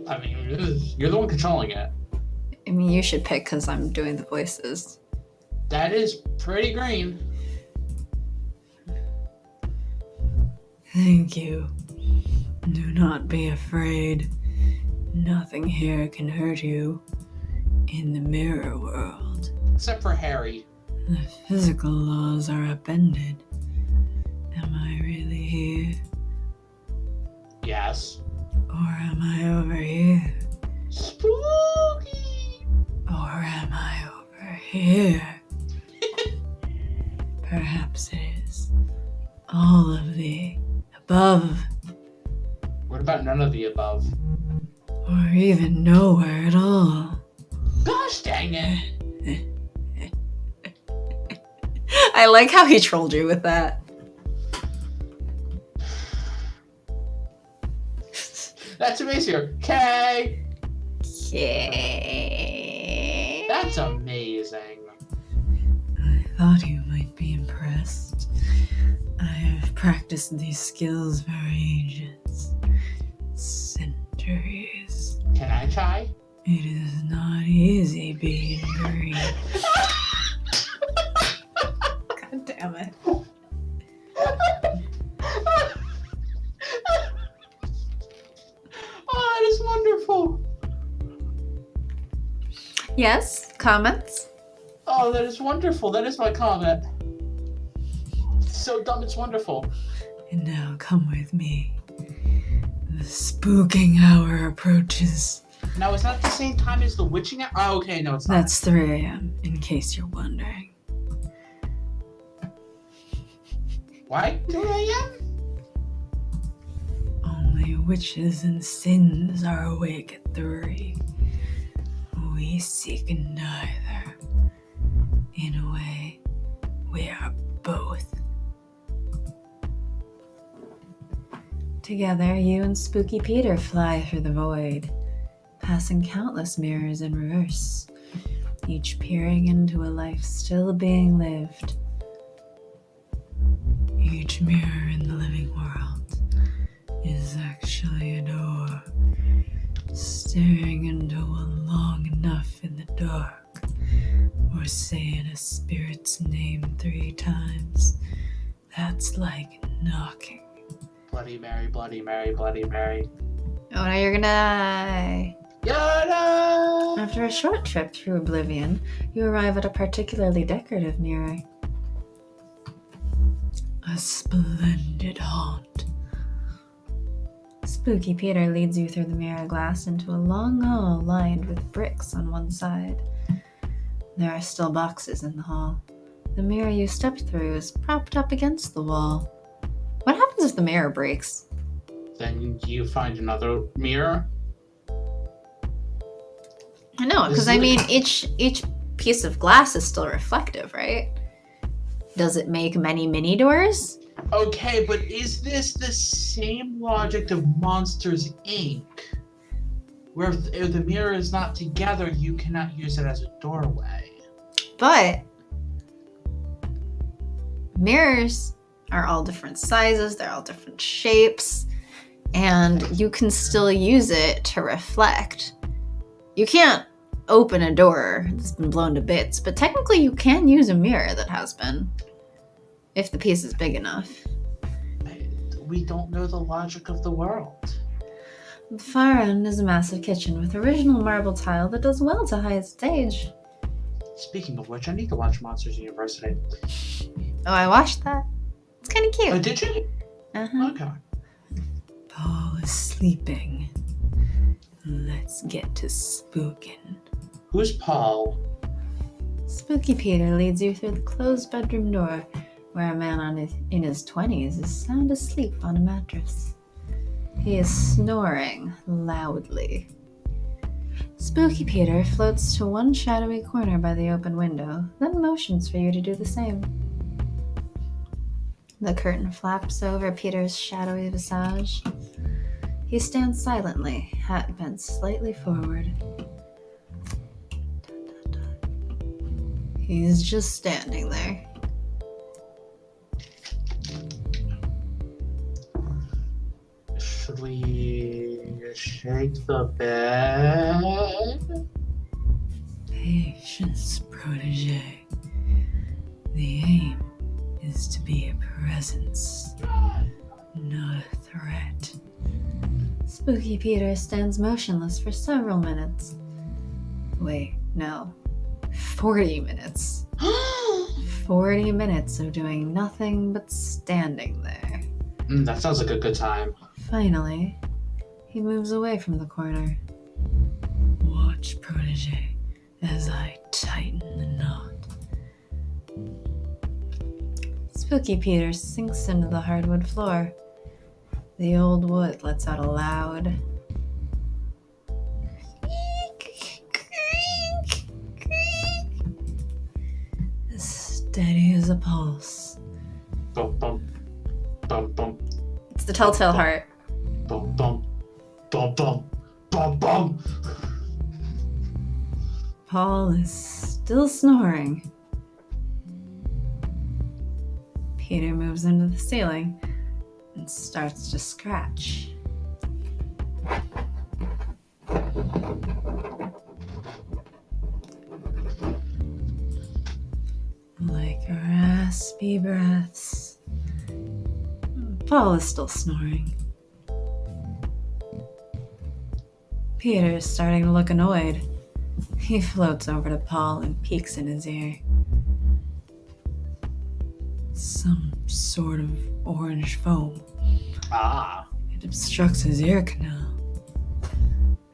I mean, you're the one controlling it. I mean, you should pick because I'm doing the voices. That is pretty green. Thank you. Do not be afraid. Nothing here can hurt you in the mirror world. Except for Harry. The physical laws are upended. Am I really here? Yes. Or am I over here? Spooky! Or am I over here? Perhaps it is all of the above. What about none of the above? Or even nowhere at all. Gosh dang it! I like how he trolled you with that. That's amazing. Okay. Okay. That's amazing. I thought you might be impressed. I have practiced these skills for ages. Centuries. Can I try? It is not easy being green. God damn it. Oh, that is wonderful. Yes, comments? Oh, that is wonderful. That is my comment. It's so dumb, it's wonderful. And now come with me. The spooking hour approaches. Now, is that at the same time as the witching hour? Oh, okay, no, it's not. That's 3 a.m., in case you're wondering. Why 3 a.m.? Only witches and sins are awake at 3. We seek neither. In a way, we are both. Together, you and Spooky Peter fly through the void, passing countless mirrors in reverse, each peering into a life still being lived. Each mirror in the living world is actually a door, staring into one long enough in the dark, or saying a spirit's name 3 times. That's like knocking. Bloody Mary, Bloody Mary, Bloody Mary. Oh, now you're gonna die. Yada! After a short trip through oblivion, you arrive at a particularly decorative mirror. A splendid haunt. Spooky Peter leads you through the mirror glass into a long hall lined with bricks on one side. There are still boxes in the hall. The mirror you stepped through is propped up against the wall. What happens if the mirror breaks? Then you find another mirror. I know, because I mean, each piece of glass is still reflective, right? Does it make many mini doors? Okay, but is this the same logic of Monsters, Inc.? Where if the mirror is not together, you cannot use it as a doorway. But mirrors are all different sizes, they're all different shapes, and you can still use it to reflect. You can't open a door that's been blown to bits, but technically you can use a mirror that has been, if the piece is big enough. We don't know the logic of the world. At the far end is a massive kitchen with original marble tile that does well to hide its age. Speaking of which, I need to watch Monsters University. Oh, I watched that. It's kind of cute. Oh, did you? Uh-huh. Okay. Paul is sleeping. Let's get to spooking. Who's Paul? Spooky Peter leads you through the closed bedroom door, where a man in his 20s is sound asleep on a mattress. He is snoring loudly. Spooky Peter floats to one shadowy corner by the open window, then motions for you to do the same. The curtain flaps over Peter's shadowy visage. He stands silently, hat bent slightly forward. He's just standing there. Should we shake the bed? Patience, protege. The aim is to be a presence, not a threat. Spooky Peter stands motionless for several minutes. Wait, no. 40 minutes. 40 minutes of doing nothing but standing there. That sounds like a good time. Finally, he moves away from the corner. Watch, protege, as I tighten the knot. Spooky Peter sinks into the hardwood floor. The old wood lets out a loud as steady as a pulse. Bum, bum, bum, bum, It's the telltale heart. bum, bum, bum, bum, bum, bum. Paul is still snoring. Peter moves into the ceiling and starts to scratch. Like raspy breaths. Paul is still snoring. Peter is starting to look annoyed. He floats over to Paul and peeks in his ear. Some sort of orange foam. Ah. It obstructs his ear canal,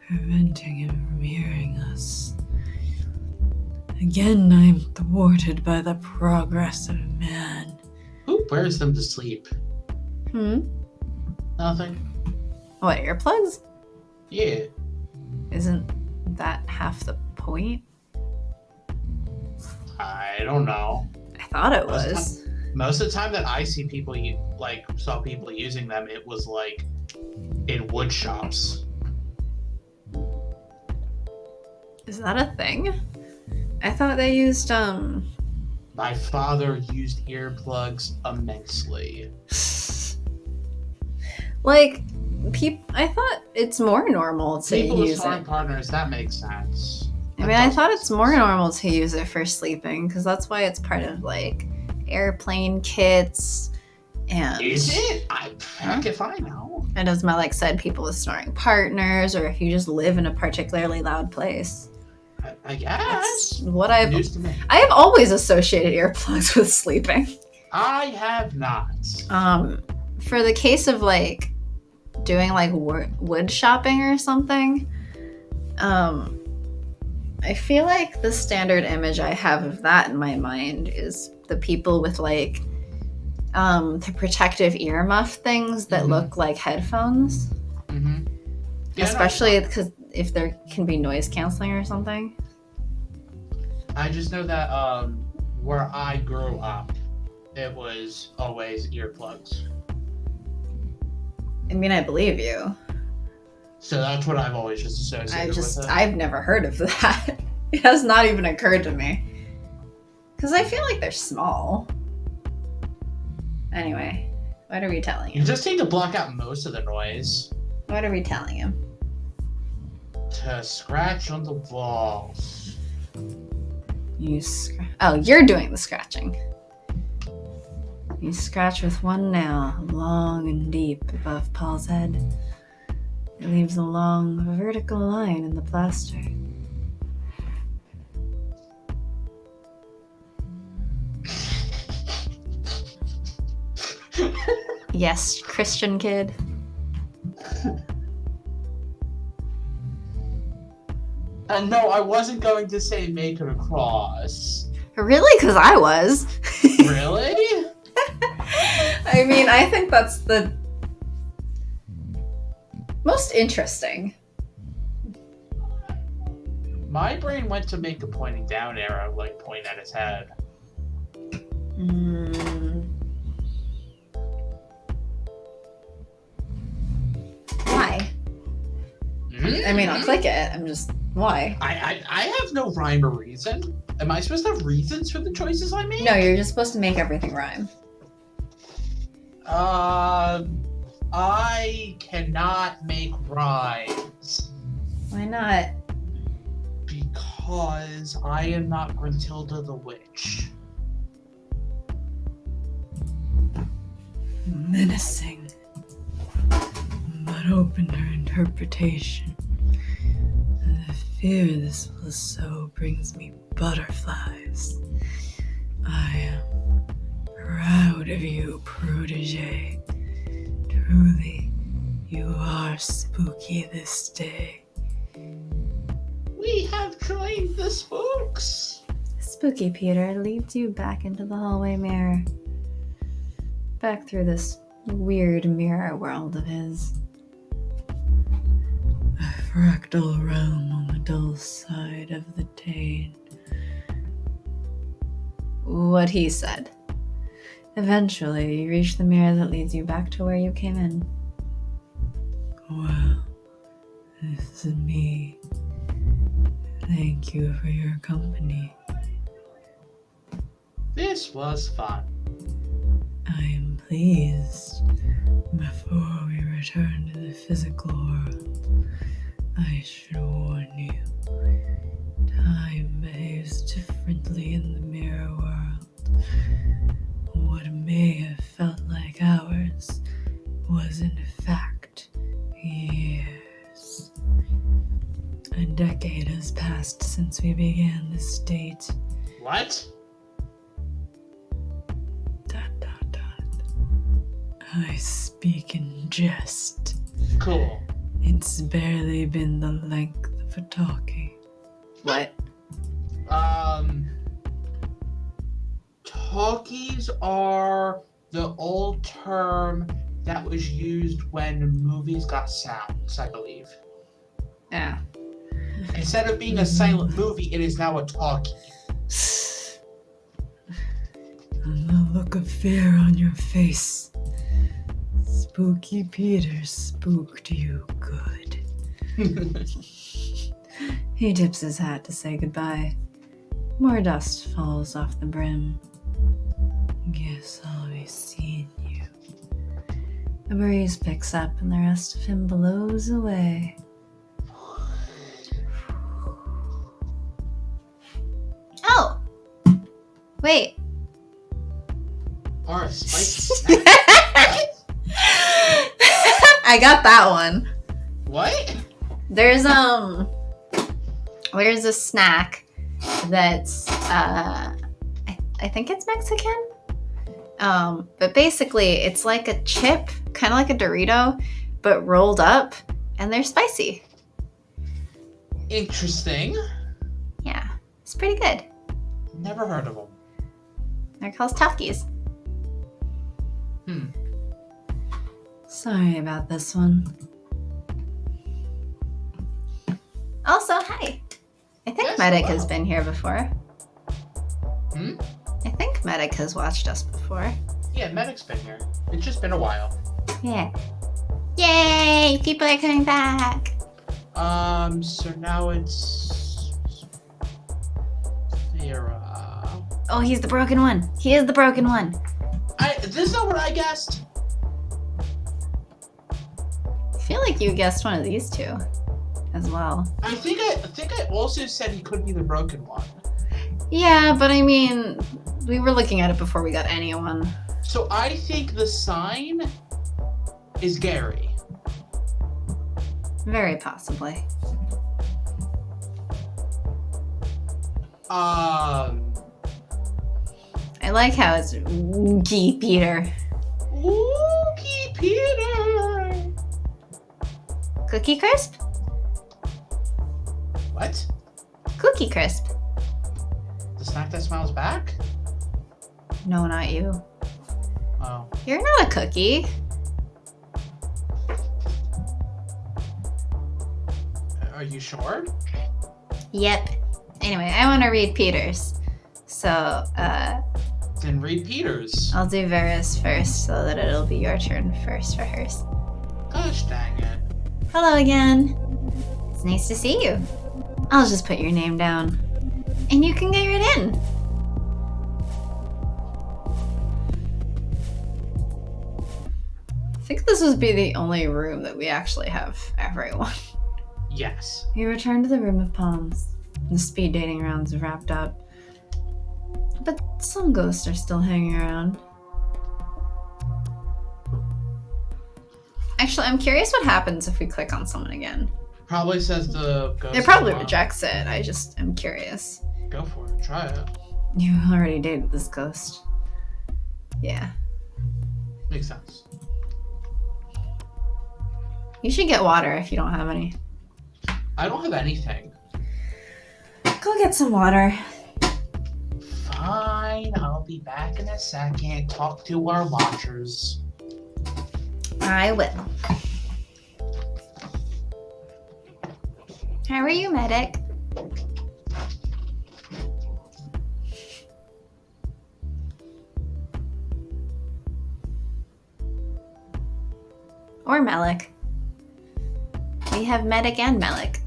preventing him from hearing us. Again, I'm thwarted by the progress of man. Who wears them to sleep? Nothing. What, earplugs? Yeah. Isn't that half the point? I don't know. I thought it was. Most of the time that I see people saw people using them, it was like in wood shops. Is that a thing? I thought they used, My father used earplugs immensely. like, I thought it's more normal to People with use sparring it. partners, that makes sense. I mean, I thought it's more normal to use it for sleeping, because that's why it's part of, like, airplane kits, and... Is it? Heck if I know. And as Malek said, people with snoring partners, or if you just live in a particularly loud place. I guess. That's what I've... News to me. I have always associated earplugs with sleeping. I have not. For the case of, like, doing, like, wood shopping or something, I feel like the standard image I have of that in my mind is the people with, like, the protective earmuff things that look like headphones. Mm-hmm. Yeah, especially because if there can be noise canceling or something. I just know that where I grew up, it was always earplugs. I mean, I believe you. So that's what I've always just associated with it. I've never heard of that. It has not even occurred to me. Because I feel like they're small. Anyway, what are we telling him? You just need to block out most of the noise. What are we telling him? To scratch on the walls. Oh, you're doing the scratching. You scratch with one nail, long and deep above Paul's head. It leaves a long, vertical line in the plaster. Yes, Christian kid. No, I wasn't going to say make it a cross. Really? Because I was. Really? I mean, I think that's the most interesting. My brain went to make a pointing down arrow, like point at his head. Why? I mean, I'll click it. I'm just... Why? I have no rhyme or reason. Am I supposed to have reasons for the choices I make? No, you're just supposed to make everything rhyme. I cannot make rhymes. Why not? Because I am not Gruntilda the Witch. Menacing, but open her interpretation. The fear this will sow brings me butterflies. I am proud of you, protege. Truly, you are spooky this day. We have joined the spooks. Spooky Peter leads you back into the hallway mirror. Back through this weird mirror world of his. A fractal realm on the dull side of the Tane. What he said. Eventually, you reach the mirror that leads you back to where you came in. Well, this is me. Thank you for your company. This was fun. I am pleased. Before we return to the physical world, I should warn you. Time behaves differently in the mirror world. What may have felt like hours was in fact years. A decade has passed since we began this date. What? ... I speak in jest. Cool. It's barely been the length of a talkie. What? Talkies are the old term that was used when movies got sounds, I believe. Yeah. Instead of being a silent movie, it is now a talkie. And the look of fear on your face Spooky Peter spooked you good. He tips his hat to say goodbye. More dust falls off the brim. Guess I'll be seeing you. A breeze picks up and the rest of him blows away. Oh! Wait. Or a spicy snack. I got that one. What? There's a snack that's I think it's Mexican. But basically it's like a chip, kind of like a Dorito, but rolled up, and they're spicy. Interesting. Yeah, it's pretty good. Never heard of them. They're called Takis. Sorry about this one. Also, hi. I think Yes, Medic hello. has been here before. I think Medic has watched us before. Yeah, Medic's been here. It's just been a while. Yeah. Yay! People are coming back. So now it's Sarah. Oh, he's the broken one. He is the broken one. This is not what I guessed. I feel like you guessed one of these two as well. I think I also said he could be the broken one. Yeah, but I mean, we were looking at it before we got anyone. So I think the sign is Gary. Very possibly. Um. I like how it's Oogie Peter. Oogie Peter. Cookie Crisp? What? Cookie Crisp. The snack that smiles back? No, not you. Oh. You're not a cookie. Are you sure? Yep. Anyway, I want to read Peter's. So, Then read Peter's. I'll do Vera's first so that it'll be your turn first for hers. Gosh dang it. Hello again. It's nice to see you. I'll just put your name down. And you can get right in. I think this would be the only room that we actually have everyone. Yes. You return to the Room of Palms. The speed dating rounds have wrapped up. But some ghosts are still hanging around. Actually, I'm curious what happens if we click on someone again. Probably says the ghost. It probably is wrong. rejects it. I just am curious. Go for it. Try it. You already dated this ghost. Yeah. Makes sense. You should get water if you don't have any. I don't have anything. Go get some water. Fine. I'll be back in a second. Talk to our watchers. I will. How are you, Medic? Or Melik. We have Medic and Melik.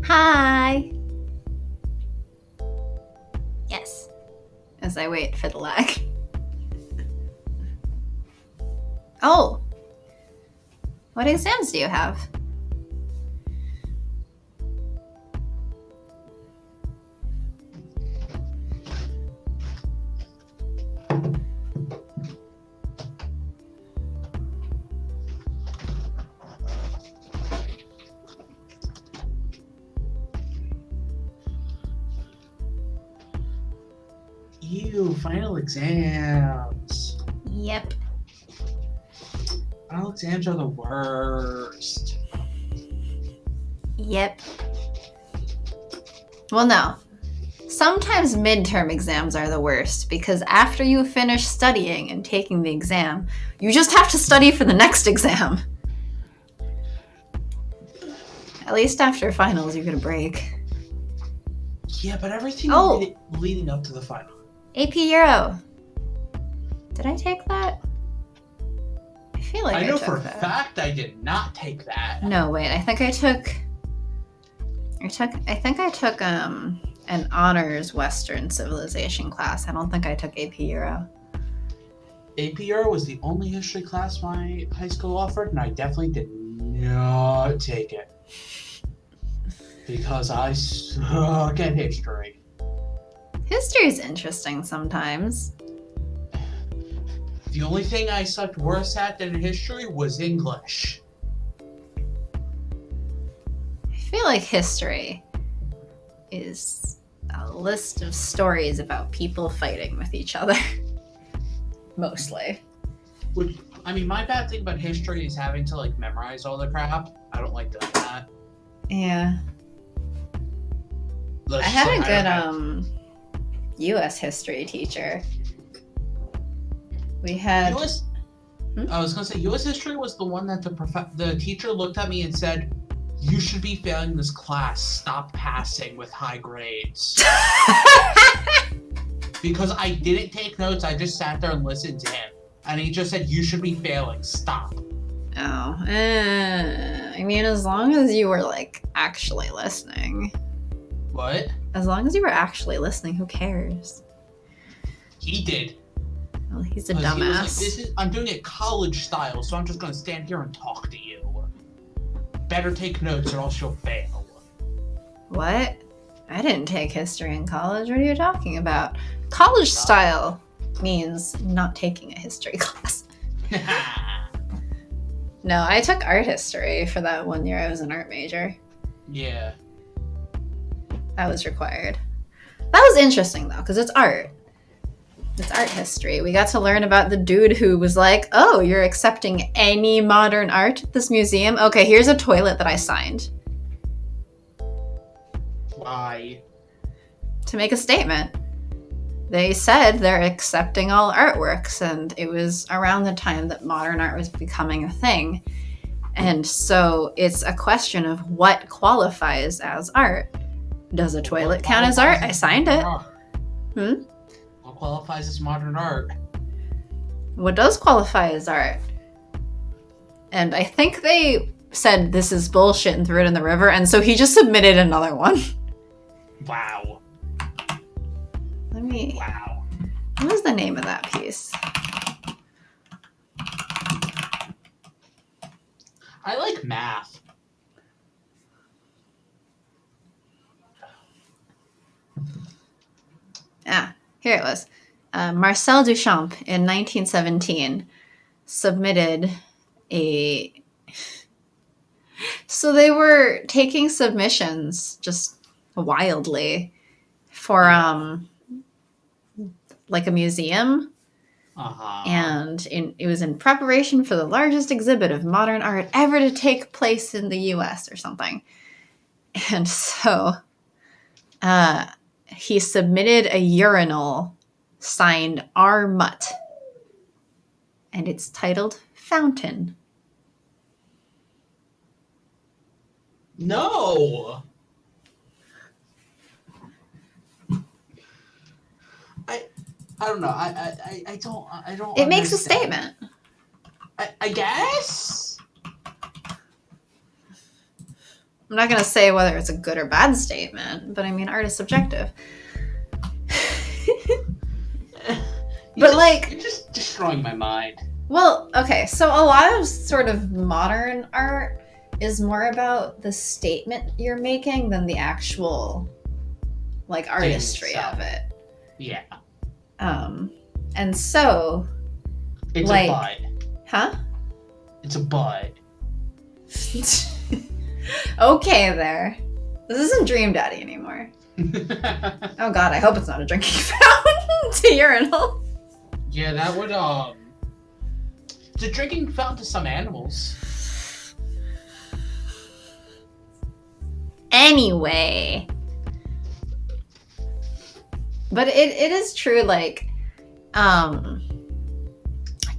Hi! Yes. As I wait for the lag. Oh! What exams do you have? Ew, final exams. Yep. Final exams are the worst. Yep. Well, no. Sometimes midterm exams are the worst because after you finish studying and taking the exam, you just have to study for the next exam. At least after finals, you get a break. Yeah, but everything leading up to the final. AP Euro. Did I take that? I feel like I know took for that. a fact I did not take that. No, wait. I think I took an honors Western civilization class. I don't think I took AP Euro. AP Euro was the only history class my high school offered, and I definitely did not take it. Because I suck at history. History is interesting sometimes. The only thing I sucked worse at than history was English. I feel like history is a list of stories about people fighting with each other. Mostly. Which, I mean, my bad thing about history is having to, like, memorize all the crap. I don't like doing that. Yeah. I had a good U.S. history teacher. We had... I was going to say, U.S. history was the one that the teacher looked at me and said, "You should be failing this class. Stop passing with high grades." Because I didn't take notes, I just sat there and listened to him. And he just said, "You should be failing. Stop." Oh. I mean, as long as you were, like, actually listening. What? As long as you were actually listening, who cares? He did. Well, he's a 'Cause he was dumbass. like, I'm doing it college style, so I'm just going to stand here and talk to you. Better take notes or else you'll fail. What? I didn't take history in college. What are you talking about? College style means not taking a history class. No, I took art history for that 1 year I was an art major. Yeah. That was required. That was interesting, though, because it's art. It's art history. We got to learn about the dude who was like, "Oh, you're accepting any modern art at this museum? Okay, here's a toilet that I signed." Why? To make a statement. They said they're accepting all artworks, and it was around the time that modern art was becoming a thing. And so it's a question of what qualifies as art. Does a toilet count as art? I signed it. What qualifies as modern art? What does qualify as art? And I think they said this is bullshit and threw it in the river, and so he just submitted another one. Wow. Wow. What was the name of that piece? I like math. Here it was. Marcel Duchamp in 1917 submitted a... So they were taking submissions just wildly for like a museum. Uh-huh. And it was in preparation for the largest exhibit of modern art ever to take place in the US or something. And so he submitted a urinal signed R. Mutt. And it's titled Fountain. No! I don't know. I don't. It makes a understand. statement. I guess. I'm not going to say whether it's a good or bad statement, but I mean, art is subjective. You're just destroying my mind. Well, okay, so a lot of sort of modern art is more about the statement you're making than the actual, like, artistry of it. Yeah. And so, it's like, a butt. Huh? It's a butt. Okay, there. This isn't Dream Daddy anymore. Oh God, I hope it's not a drinking fountain. It's a urinal. Yeah, that would it's a drinking fountain to some animals. Anyway. But it is true, like,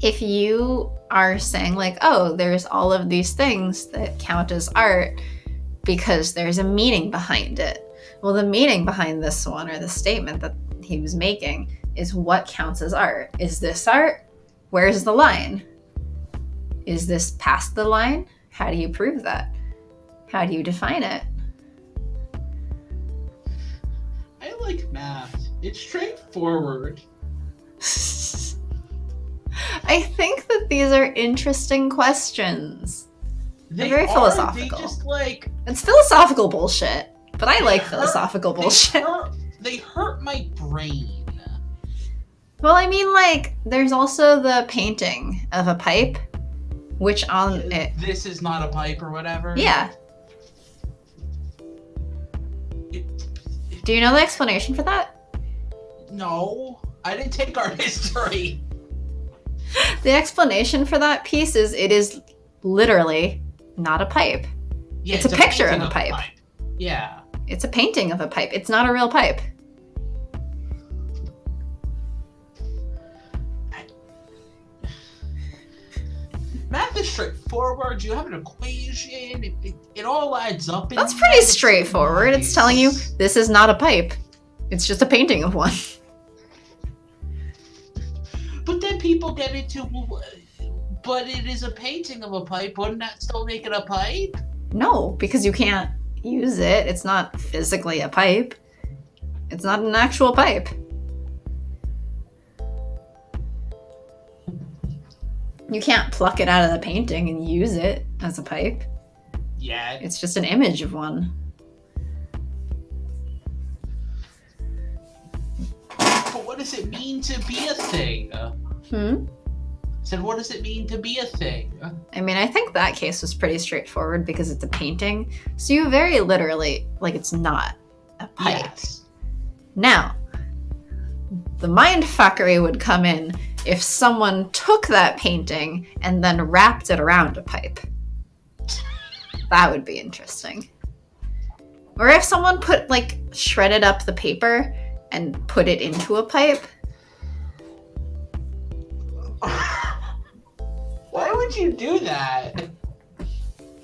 if you are saying, like, oh, there's all of these things that count as art because there's a meaning behind it. Well, the meaning behind this one, or the statement that he was making, is what counts as art. Is this art? Where's the line? Is this past the line? How do you prove that? How do you define it? I like math. It's straightforward. I think that these are interesting questions. They're very philosophical. They just like... It's philosophical bullshit, but I like philosophical bullshit. They hurt my brain. Well, I mean, like, there's also the painting of a pipe, which on it... This is not a pipe or whatever? Yeah. Do you know the explanation for that? No, I didn't take art history. The explanation for that piece is it is literally not a pipe. Yeah, it's a picture of a pipe. Yeah. It's a painting of a pipe. It's not a real pipe. Math is straightforward. You have an equation. It all adds up. That's pretty straightforward. Nice. It's telling you this is not a pipe. It's just a painting of one. But then people get into, but it is a painting of a pipe. Wouldn't that still make it a pipe? No, because you can't use it. It's not physically a pipe. It's not an actual pipe. You can't pluck it out of the painting and use it as a pipe. Yeah. It's just an image of one. But what does it mean to be a thing? Said, what does it mean to be a thing? I mean, I think that case was pretty straightforward because it's a painting. So you very literally, like, it's not a pipe. Yes. Now, the mindfuckery would come in if someone took that painting and then wrapped it around a pipe. That would be interesting. Or if someone put, like, shredded up the paper and put it into a pipe. Why would you do that?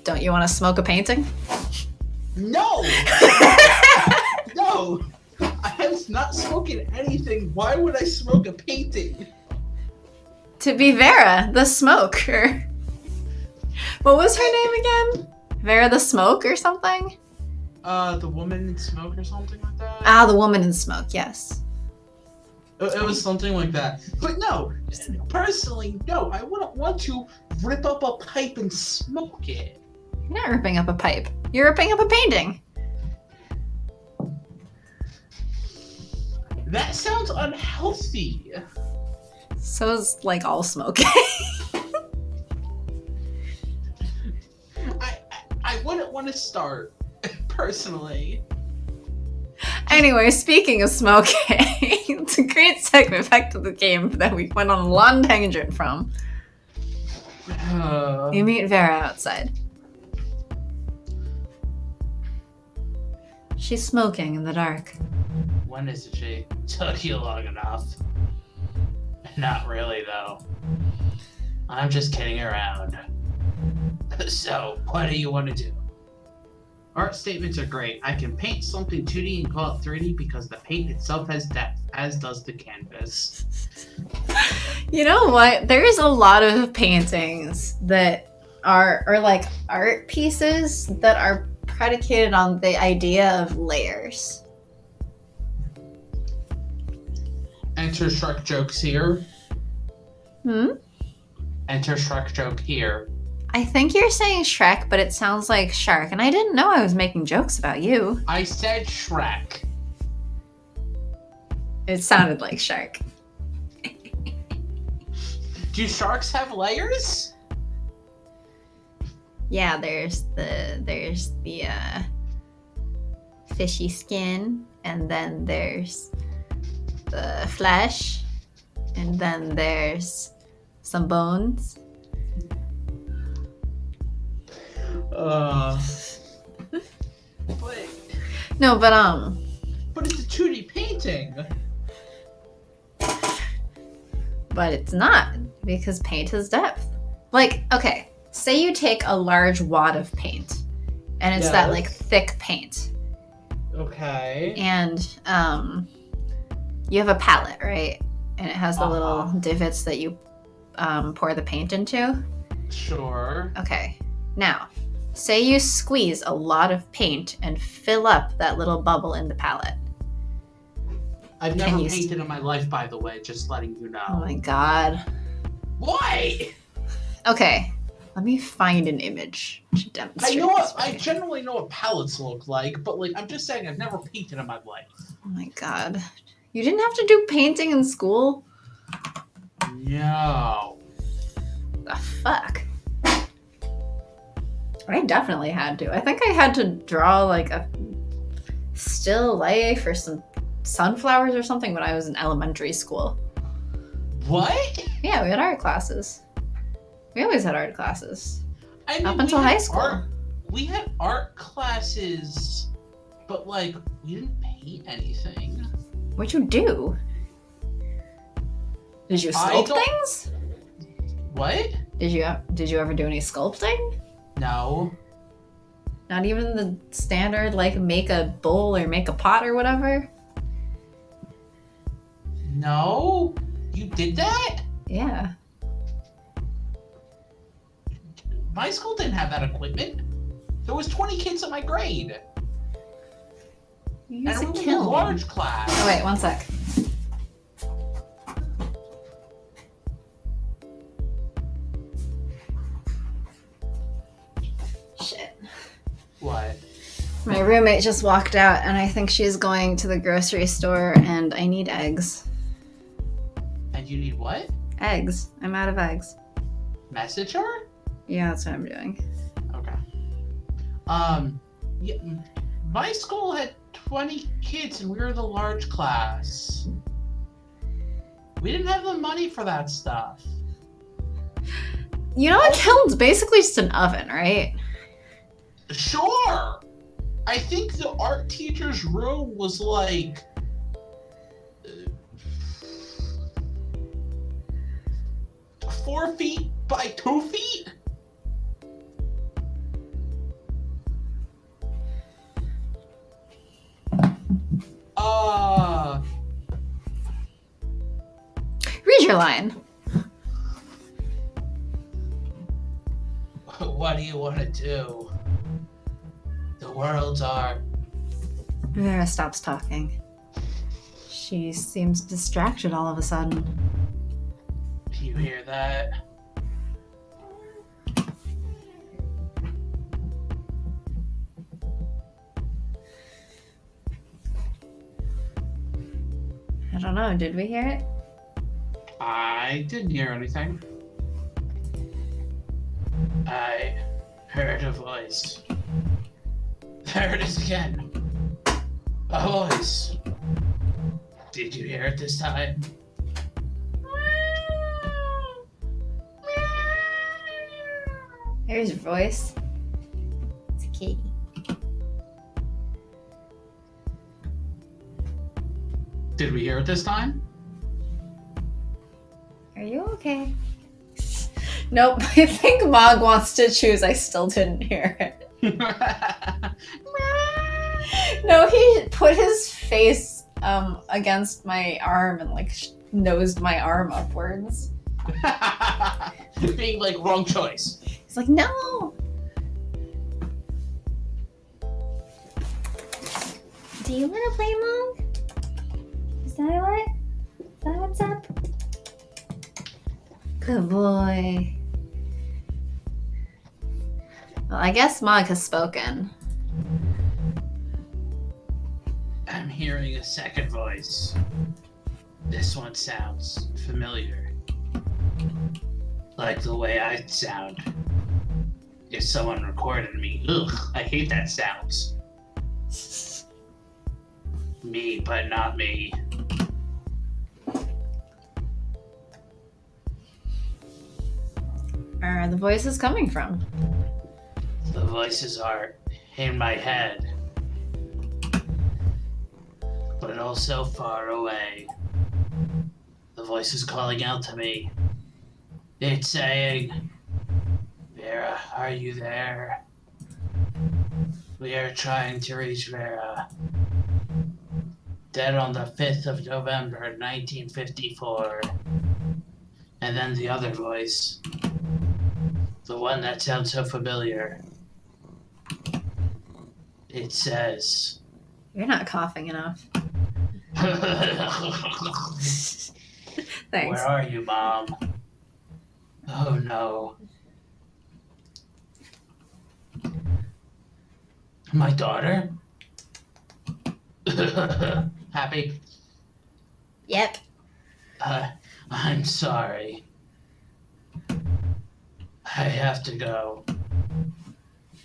Don't you want to smoke a painting? No! No! I am not smoking anything. Why would I smoke a painting? To be Vera, the smoker. What was her name again? Vera the Smoke or something? The Woman in Smoke or something like that? Ah, the Woman in Smoke, yes. It was something like that. But no, personally, no, I wouldn't want to rip up a pipe and smoke it. You're not ripping up a pipe. You're ripping up a painting. That sounds unhealthy. So is, like, all smoking. I wouldn't want to start, personally. Anyway, speaking of smoking, it's a great segment back to the game that we went on a long tangent from. You meet Vera outside. She's smoking in the dark. When is it, she? Took you long enough. Not really, though. I'm just kidding around. So, what do you want to do? Art statements are great. I can paint something 2D and call it 3D because the paint itself has depth, as does the canvas. You know what? There's a lot of paintings that are like art pieces that are predicated on the idea of layers. Enter Shrek jokes here. Enter Shrek joke here. I think you're saying Shrek, but it sounds like Shark, and I didn't know I was making jokes about you. I said Shrek. It sounded like Shark. Do sharks have layers? Yeah, there's the fishy skin, and then there's the flesh, and then there's some bones. But No, but it's a 2D painting. But it's not, because paint has depth. Like, okay, say you take a large wad of paint, and it's that, like, thick paint. Okay. And, you have a palette, right? And it has the little divots that you, pour the paint into. Sure. Okay, now, say you squeeze a lot of paint and fill up that little bubble in the palette. I've never painted in my life, by the way, just letting you know. Oh my god. Why? Okay, let me find an image to demonstrate. I generally know what palettes look like, but like I'm just saying I've never painted in my life. Oh my god. You didn't have to do painting in school? No. The fuck? I definitely had to. I think I had to draw like a still life or some sunflowers or something when I was in elementary school. What? Yeah, we had art classes. We always had art classes. I mean, up until high school. We had art classes, but like we didn't paint anything. What'd you do? Did you sculpt things? What? Did you ever do any sculpting? No. Not even the standard like make a bowl or make a pot or whatever? No? You did that? Yeah. My school didn't have that equipment. There was 20 kids in my grade. You and guys we are were in a large class. Oh wait, one sec. Shit. What? My roommate just walked out and I think she's going to the grocery store and I need eggs. And you need what? Eggs. I'm out of eggs. Message her? Yeah, that's what I'm doing. Okay. Yeah, my school had 20 kids and we were the large class. We didn't have the money for that stuff. You know, a kiln's basically just an oven, right? Sure! I think the art teacher's room was like... 4 feet by 2 feet? Read your line. What do you want to do? The world's our... Vera stops talking. She seems distracted all of a sudden. Do you hear that? I don't know, did we hear it? I didn't hear anything. I heard a voice. There it is again. A voice. Did you hear it this time? There's your voice. It's a kitty. Did we hear it this time? Are you okay? Nope, I think Mog wants to choose. I still didn't hear it. No, he put his face against my arm and like nosed my arm upwards. Being like, wrong choice. He's like, no. Do you want to play, Mog? Is that what? Is that what's up? Good boy. Well, I guess Mog has spoken. I'm hearing a second voice. This one sounds familiar. Like the way I'd sound if someone recorded me. Ugh, I hate that sound. Me, but not me. Where are the voices coming from? The voices are in my head. also far away. The voice is calling out to me. It's saying, Vera, are you there? We are trying to reach Vera. Dead on the 5th of November, 1954. And then the other voice. The one that sounds so familiar. It says... You're not coughing enough. Thanks. Where are you, Mom? Oh no. My daughter? Happy? Yep. I'm sorry. I have to go.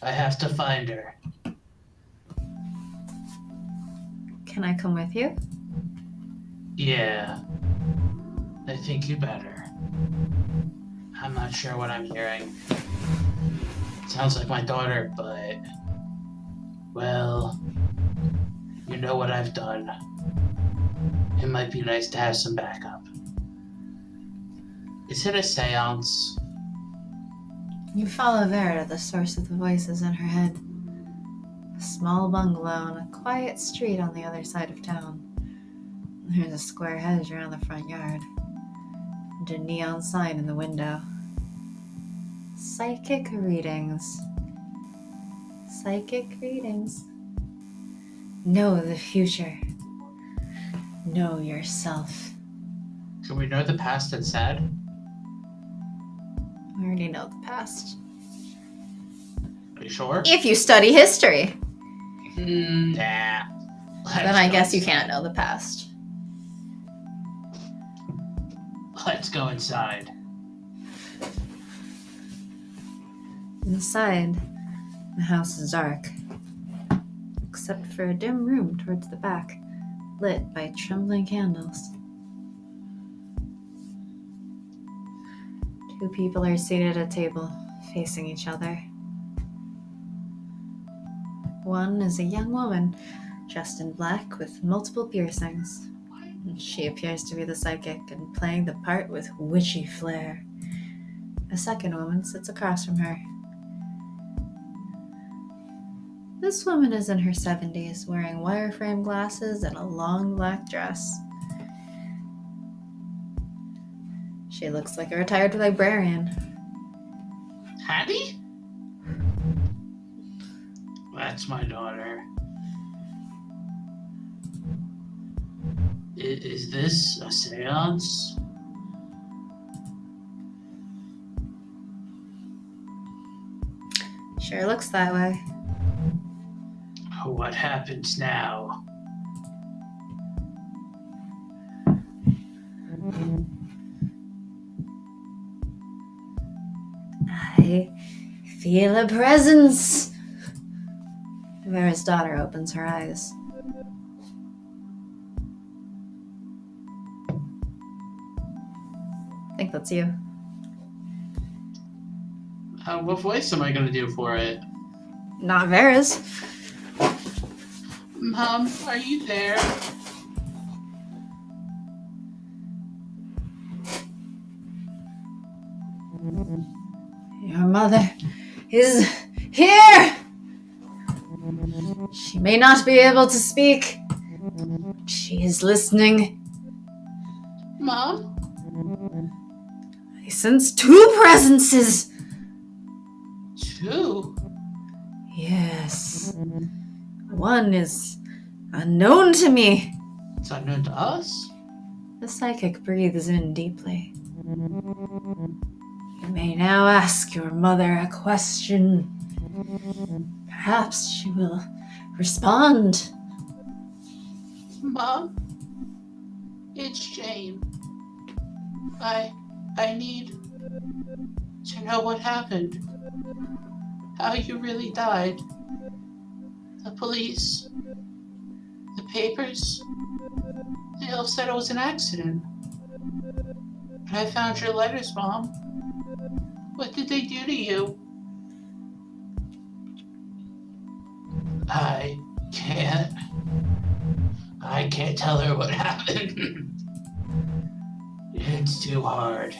I have to find her. Can I come with you? Yeah. I think you better. I'm not sure what I'm hearing. Sounds like my daughter, but... Well... You know what I've done. It might be nice to have some backup. Is it a seance? You follow Vera to the source of the voices in her head. A small bungalow on a quiet street on the other side of town. There's a square hedge around the front yard. And a neon sign in the window. Psychic readings. Psychic readings. Know the future. Know yourself. Can we know the past and sad? We already know the past. Are you sure? If you study history, Nah. then I guess you can't know the past. Let's go inside. Inside, the house is dark, except for a dim room towards the back, lit by trembling candles. Two people are seated at a table, facing each other. One is a young woman, dressed in black with multiple piercings. She appears to be the psychic and playing the part with witchy flair. A second woman sits across from her. This woman is in her 70s, wearing wireframe glasses and a long black dress. She looks like a retired librarian. Hattie? That's my daughter. Is this a seance? Sure looks that way. What happens now? I feel a presence. Vera's daughter opens her eyes. I think that's you. What voice am I gonna do for it? Not Vera's. Mom, are you there? Your mother is here! She may not be able to speak. She is listening. Mom? I sense two presences. Two? Yes. One is unknown to me. It's unknown to us? The psychic breathes in deeply. You may now ask your mother a question. Perhaps she will respond. Mom? It's Jane. I need to know what happened. How you really died. The police. The papers. They all said it was an accident. But I found your letters, Mom. What did they do to you? I can't. I can't tell her what happened. It's too hard.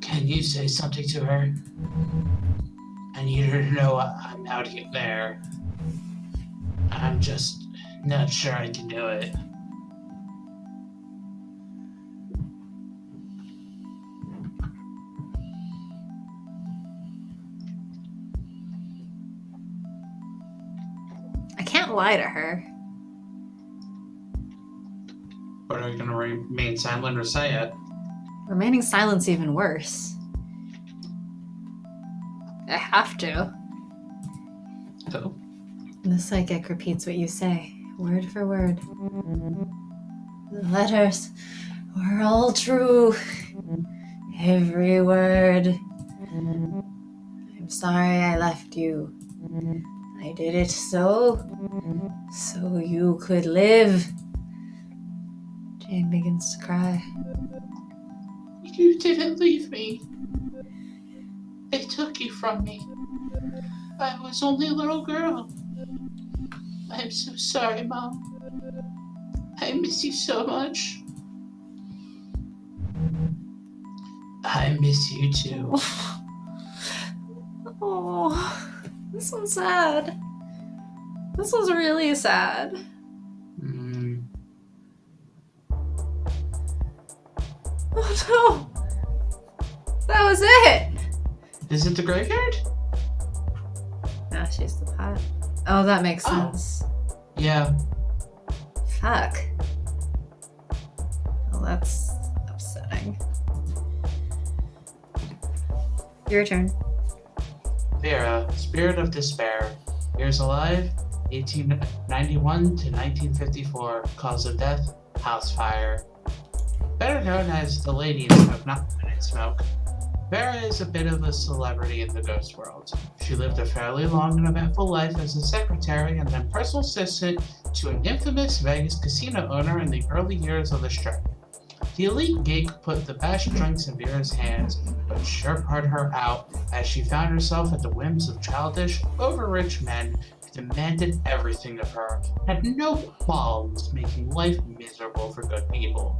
Can you say something to her? I need her to know I'm out there. I'm just not sure I can do it. I can't lie to her. But are you going to remain silent or say it? Remaining silent's even worse. I have to. Oh. The psychic repeats what you say, word for word. The letters were all true. Every word. I'm sorry I left you. I did it so you could live. Jane begins to cry. You didn't leave me. They took you from me. I was only a little girl. I'm so sorry, Mom. I miss you so much. I miss you too. Oh, this one's sad. This one's really sad. Oh no! That was it! Is it the graveyard? Ah, she's the pot. Oh, that makes sense. Yeah. Fuck. Well, that's upsetting. Your turn. Vera, Spirit of Despair. Years alive, 1891 to 1954. Cause of death, house fire. Better known as the Lady in Smoke, not the Woman in Smoke. Vera is a bit of a celebrity in the ghost world. She lived a fairly long and eventful life as a secretary and then personal assistant to an infamous Vegas casino owner in the early years of the Strip. The elite gig put the best drinks in Vera's hands, but sure part her out as she found herself at the whims of childish, over-rich men who demanded everything of her and had no qualms making life miserable for good people.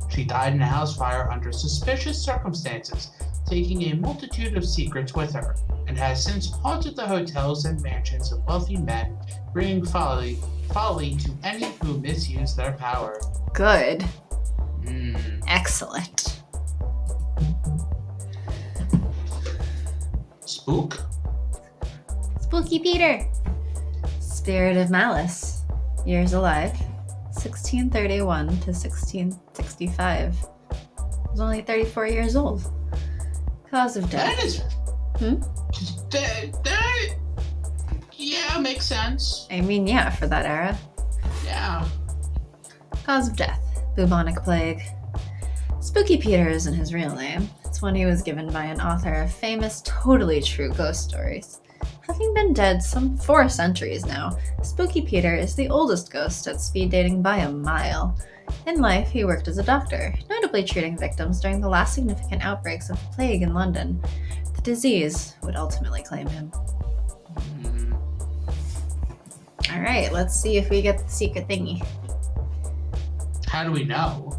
She died in a house fire under suspicious circumstances, taking a multitude of secrets with her, and has since haunted the hotels and mansions of wealthy men, bringing folly to any who misuse their power. Good. Excellent. Spook? Spooky Peter. Spirit of Malice. Years alive, 1631 to 1665. Was only 34 years old. Cause of death. That is... That... Yeah, makes sense. I mean, yeah, for that era. Yeah. Cause of death. Bubonic plague. Spooky Peter isn't his real name. It's one he was given by an author of famous, totally true ghost stories. Having been dead some 4 centuries now, Spooky Peter is the oldest ghost at speed dating by a mile. In life, he worked as a doctor, notably treating victims during the last significant outbreaks of plague in London. The disease would ultimately claim him. Alright, let's see if we get the secret thingy. How do we know?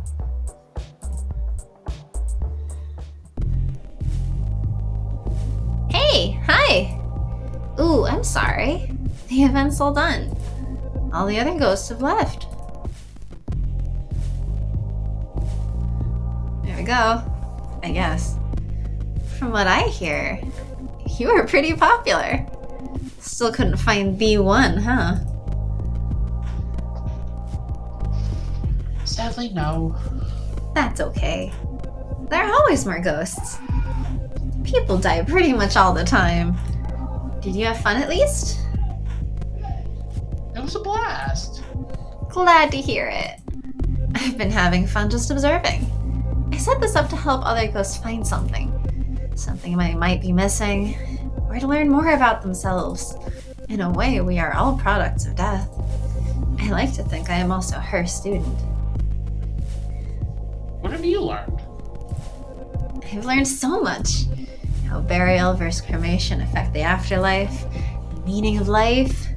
Hey, hi! Ooh, I'm sorry. The event's all done. All the other ghosts have left. There we go. I guess. From what I hear, you were pretty popular. Still couldn't find the one, huh? Sadly, no. That's okay. There are always more ghosts. People die pretty much all the time. Did you have fun at least? It was a blast. Glad to hear it. I've been having fun just observing. I set this up to help other ghosts find something. Something they might be missing, or to learn more about themselves. In a way, we are all products of death. I like to think I am also her student. What have you learned? I've learned so much. How burial versus cremation affect the afterlife, the meaning of life,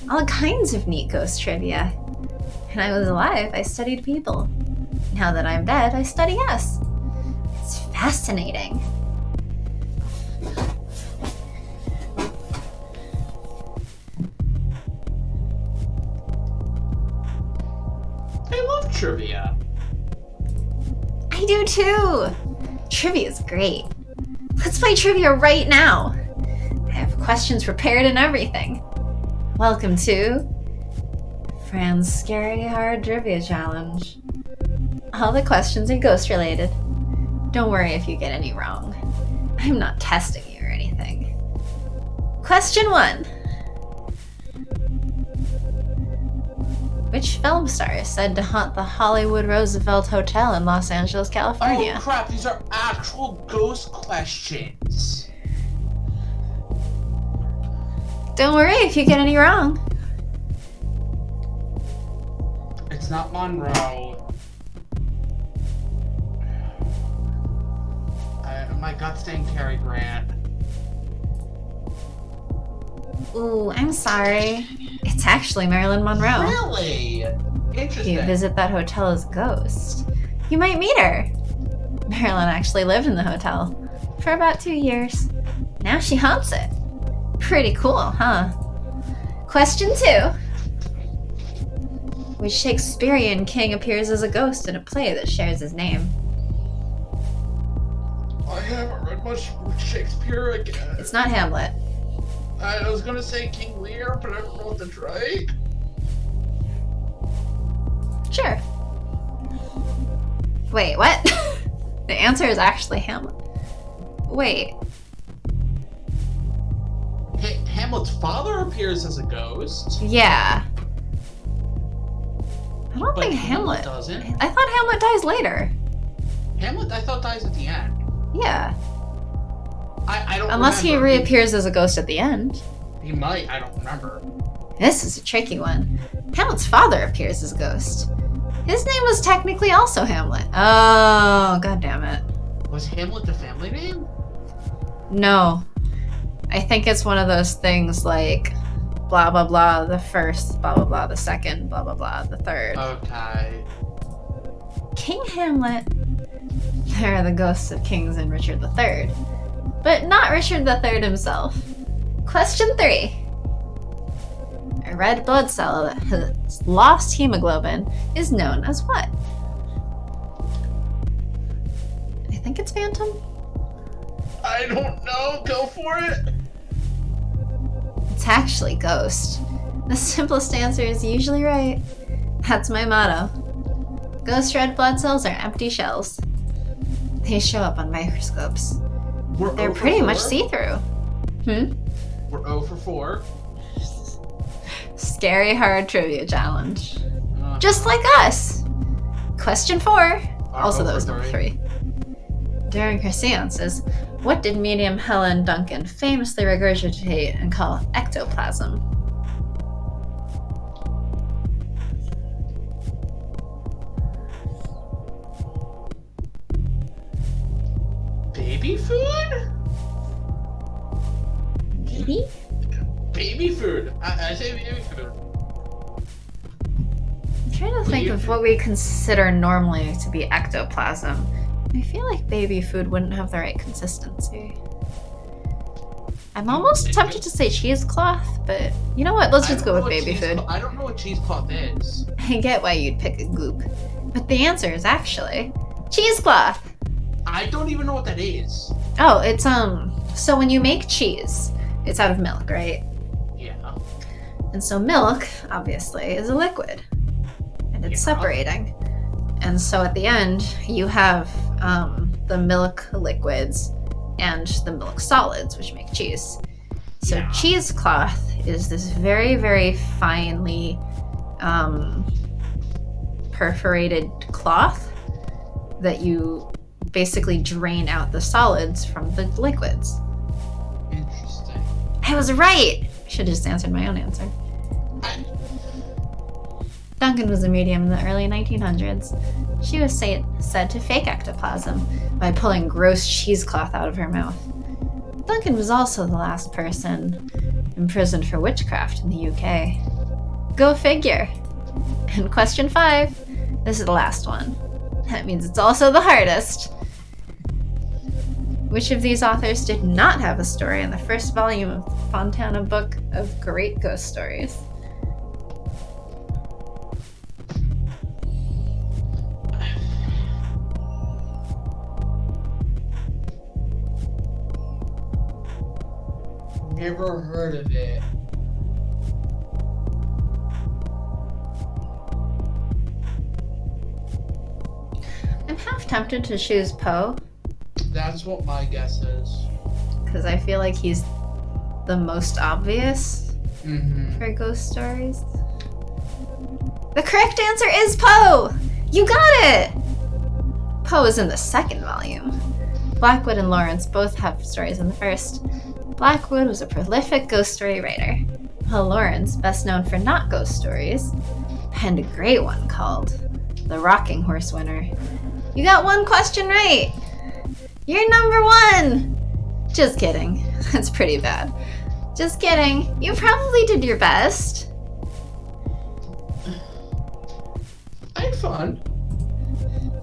all kinds of neat ghost trivia. When I was alive, I studied people. Now that I'm dead, I study us. It's fascinating. I love trivia. I do too! Trivia is great. Let's play trivia right now. I have questions prepared and everything. Welcome to Fran's Scary Hard Trivia Challenge. All the questions are ghost related. Don't worry if you get any wrong. I'm not testing you or anything. Question 1. Which film star is said to haunt the Hollywood Roosevelt Hotel in Los Angeles, California? Oh crap, these are actual ghost questions. Don't worry if you get any wrong. It's not Monroe. My gut's saying Cary Grant. Ooh, I'm sorry. It's actually Marilyn Monroe. Really? Interesting. You visit that hotel as a ghost. You might meet her. Marilyn actually lived in the hotel for about 2 years. Now she haunts it. Pretty cool, huh? Question 2. Which Shakespearean king appears as a ghost in a play that shares his name? I haven't read much Shakespeare again. It's not Hamlet. I was gonna say King Lear, but I don't know if that's right. Sure. Wait, what? The answer is actually Hamlet. Wait. Hamlet's father appears as a ghost. Yeah. I don't But think Hamlet doesn't. I thought Hamlet dies later. Hamlet, I thought, dies at the end. Yeah. I don't Unless he remember. reappears as a ghost at the end. He might, I don't remember. This is a tricky one. Hamlet's father appears as a ghost. His name was technically also Hamlet. Oh, god damn it. Was Hamlet the family name? No. I think it's one of those things like blah blah blah the first, blah blah blah the second, blah blah blah the third. Okay. King Hamlet. There are the ghosts of kings in Richard III. But not Richard III himself. Question 3. A red blood cell that has lost hemoglobin is known as what? I think it's Phantom. I don't know. Go for it. It's actually Ghost. The simplest answer is usually right. That's my motto. Ghost red blood cells are empty shells. They show up on microscopes. They're pretty much see-through. We're 0 for 4. Scary hard trivia challenge. Just like us. Question 4. Also that was number 3. During her seances, what did medium Helen Duncan famously regurgitate and call ectoplasm? Baby food? Baby? Baby food. I say baby food. I'm trying to think of what we consider normally to be ectoplasm. I feel like baby food wouldn't have the right consistency. I'm almost tempted to say cheesecloth, but you know what? Let's just go with baby food. I don't know what cheesecloth is. I get why you'd pick a goop, but the answer is actually cheesecloth. I don't even know what that is. Oh, it's so when you make cheese, it's out of milk, right? Yeah. And so milk, obviously, is a liquid. And it's separating. And so at the end, you have the milk liquids and the milk solids, which make cheese. So cheesecloth is this very, very finely perforated cloth that you basically drain out the solids from the liquids. Interesting. I was right! Should have just answered my own answer. Duncan was a medium in the early 1900s. She was said to fake ectoplasm by pulling gross cheesecloth out of her mouth. Duncan was also the last person imprisoned for witchcraft in the UK. Go figure. And question 5. This is the last one. That means it's also the hardest. Which of these authors did not have a story in the first volume of the Fontana Book of Great Ghost Stories? Never heard of it. I'm half tempted to choose Poe, That's what my guess is. because I feel like he's the most obvious for ghost stories. The correct answer is Poe! You got it! Poe is in the second volume. Blackwood and Lawrence both have stories in the first. Blackwood was a prolific ghost story writer, while Lawrence, best known for not ghost stories, penned a great one called The Rocking Horse Winner. You got one question right! You're number 1! Just kidding. That's pretty bad. Just kidding. You probably did your best. I had fun.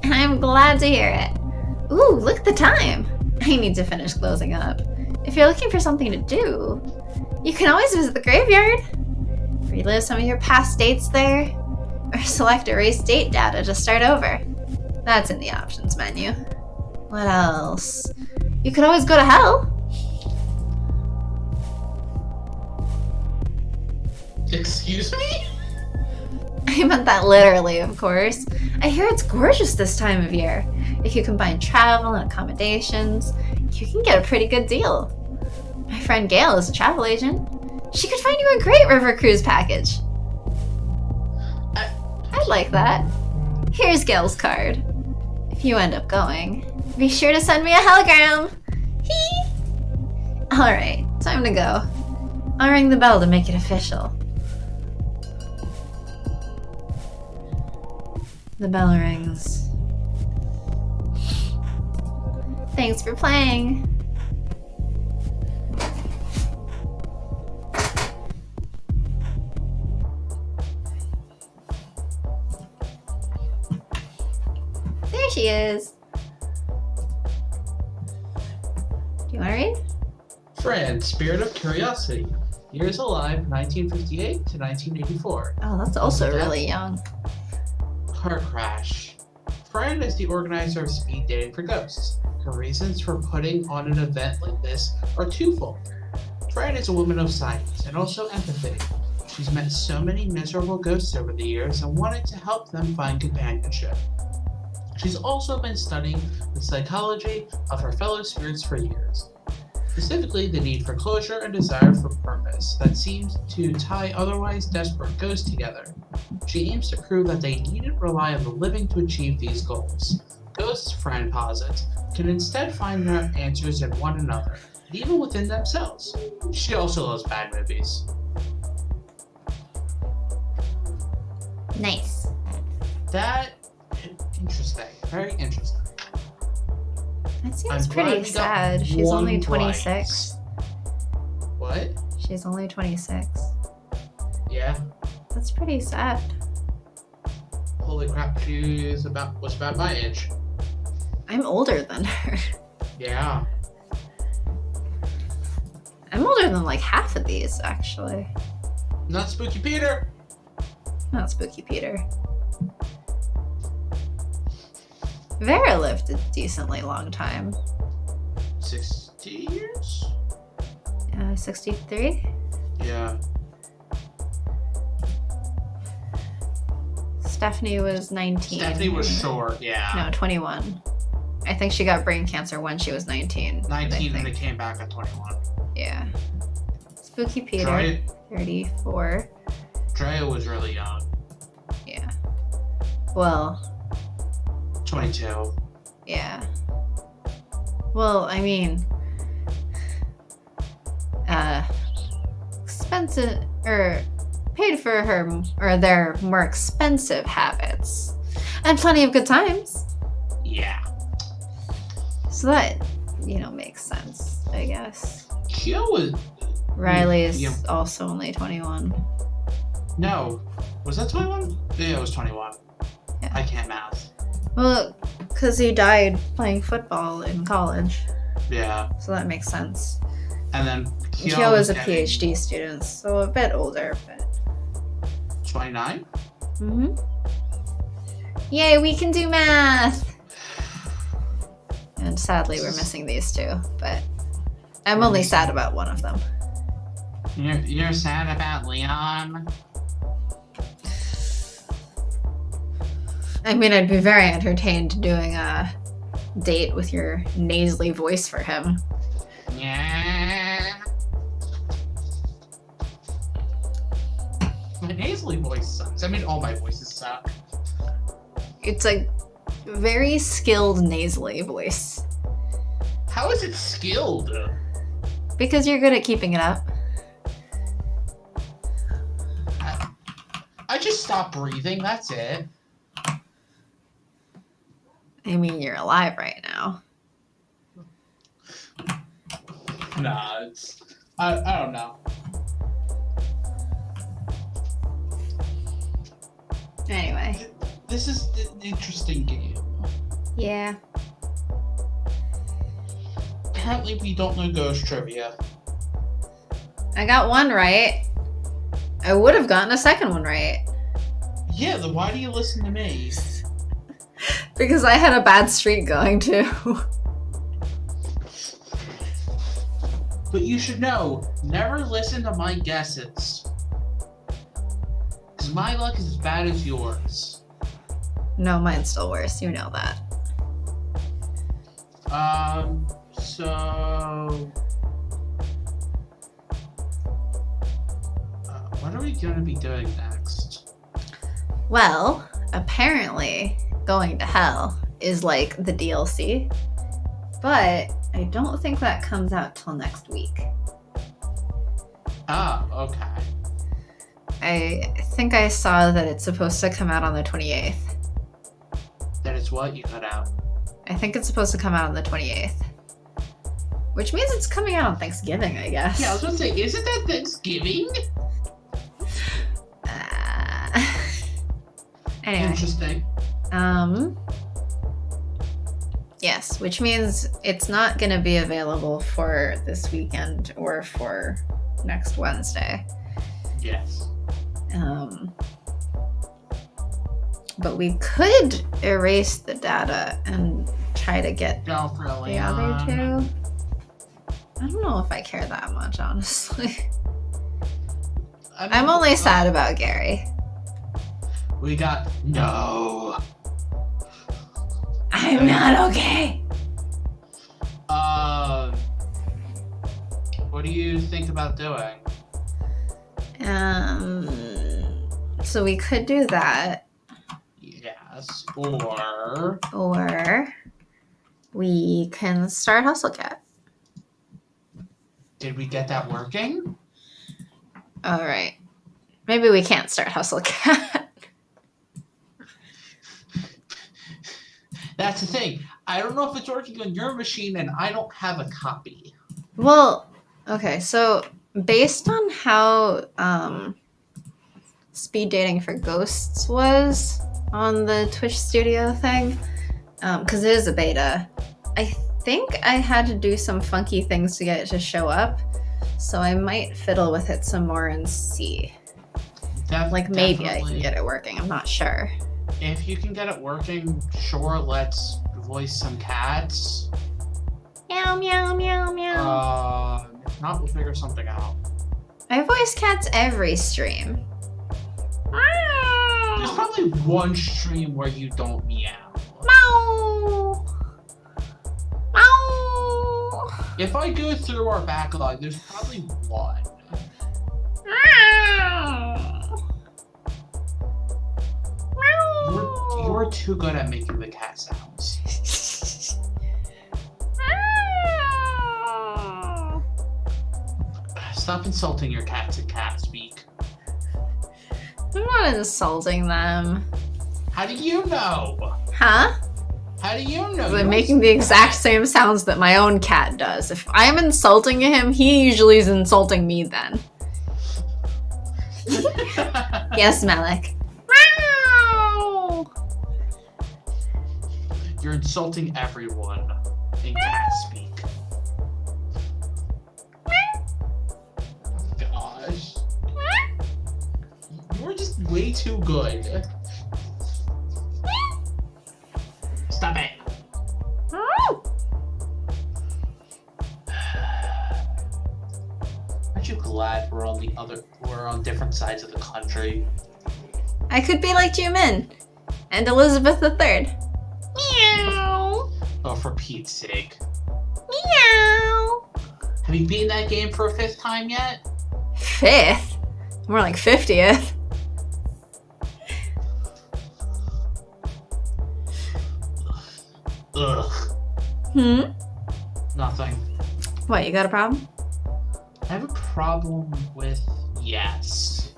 And I'm glad to hear it. Ooh, look at the time. I need to finish closing up. If you're looking for something to do, you can always visit the graveyard, relive some of your past dates there, or select erase date data to start over. That's in the options menu. What else? You could always go to hell. Excuse me? I meant that literally, of course. I hear it's gorgeous this time of year. If you combine travel and accommodations, you can get a pretty good deal. My friend Gail is a travel agent. She could find you a great river cruise package. I'd like that. Here's Gail's card. If you end up going, be sure to send me a hologram. Hee! Alright, time to go. I'll ring the bell to make it official. The bell rings. Thanks for playing. There she is. Do you want to read? Friend, Spirit of Curiosity. Years alive, 1958 to 1984. Oh, that's also Death. really young. Car crash. Fran is the organizer of speed dating for ghosts. Her reasons for putting on an event like this are twofold. Fran is a woman of science and also empathy. She's met so many miserable ghosts over the years and wanted to help them find companionship. She's also been studying the psychology of her fellow spirits for years. Specifically, the need for closure and desire for purpose that seems to tie otherwise desperate ghosts together. She aims to prove that they needn't rely on the living to achieve these goals. Ghosts, Fran posits, can instead find their answers in one another, even within themselves. She also loves bad movies. Nice. That interesting. Very interesting. That seems I'm glad pretty we got sad. She's one only right. 26. What? She's only 26. Yeah. That's pretty sad. Holy crap, she was about my age. I'm older than her. Yeah. I'm older than like half of these, actually. Not Spooky Peter. Not Spooky Peter. Vera lived a decently long time. 60 years? 63? Yeah. Stephanie was 19. Stephanie was short, yeah. No, 21. I think she got brain cancer when she was 19. 19 and they came back at 21. Yeah. Spooky Peter, Drea 34. was really young. Yeah. Well, 22. yeah. Well, I mean, expensive, or paid for her, or their more expensive habits. And plenty of good times. Yeah. So that, makes sense, I guess. Gio was... Riley is Yeah. also only 21. No. Was that 21? Yeah, it was 21. Yeah. I can't math. Well, because he died playing football in college, Yeah. so that makes sense. And then Kyo was a PhD student, so a bit older, but... 29? Mm-hmm. Yay, we can do math! And sadly, we're missing these two, but I'm only sad about one of them. You're sad about Leon? I mean, I'd be very entertained doing a date with your nasally voice for him. Yeah. My nasally voice sucks. I mean, all my voices suck. It's a very skilled nasally voice. How is it skilled? Because you're good at keeping it up. I just stopped breathing, that's it. I mean, you're alive right now. Nah, it's... I don't know. Anyway. This is an interesting game. Yeah. Apparently we don't know ghost trivia. I got one right. I would have gotten a second one right. Yeah, then why do you listen to me? Because I had a bad streak going too. But you should know, never listen to my guesses. Because my luck is as bad as yours. No, mine's still worse. You know that. So... what are we going to be doing next? Well, apparently, Going to Hell is like the DLC, but I don't think that comes out till next week. Ah, okay. I think I saw that it's supposed to come out on the 28th. That is what you cut out. I think it's supposed to come out on the 28th. Which means it's coming out on Thanksgiving, I guess. Yeah, I was going to say, isn't that Thanksgiving? Anyway. Interesting. Yes, which means it's not going to be available for this weekend or for next Wednesday. Yes. But we could erase the data and try to get Go for the other two. I don't know if I care that much, honestly. I'm only sad about Gary. We got no. I'm not okay. What do you think about doing? So we could do that. Yes, or we can start Hustle Cat. did we get that working? All right. Maybe we can't start Hustle Cat. That's the thing. I don't know if it's working on your machine, and I don't have a copy. Well, okay. So based on how speed dating for ghosts was on the Twitch Studio thing, because it is a beta, I think I had to do some funky things to get it to show up. So I might fiddle with it some more and see. Like maybe I can get it working. I'm not sure. If you can get it working, sure, let's voice some cats. Meow, meow, meow, meow. If not, we'll figure something out. I voice cats every stream. There's probably one stream where you don't meow. Meow. Meow. If I go through our backlog, there's probably one. You're too good at making the cat sounds. Stop insulting your cats in cat speak. I'm not insulting them. How do you know? Huh? How do you know? I'm making the exact same sounds that my own cat does. If I'm insulting him, he usually is insulting me then. Yes, Malik. You're insulting everyone in cat speak. Gosh. You're just way too good. Stop it. Aren't you glad we're on different sides of the country? I could be like Jimin and Elizabeth III. Meow. Oh, for Pete's sake. Meow. Have you beaten that game for a 5th time yet? 5th? More like 50th. Ugh. Nothing. What, you got a problem? I have a problem with yes.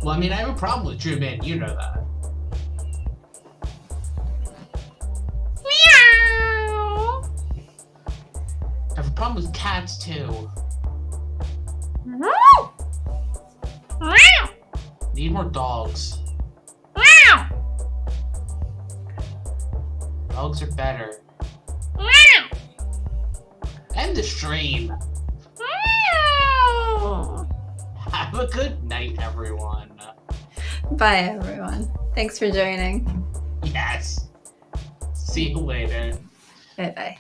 Well, I mean, I have a problem with Jimin, you know that. Meow. I have a problem with cats, too. Meow. Meow. Need more dogs. Meow. Dogs are better. Meow. End the stream. Meow. Have a good night, everyone. Bye, everyone. Thanks for joining. Yes. See you later. Bye-bye.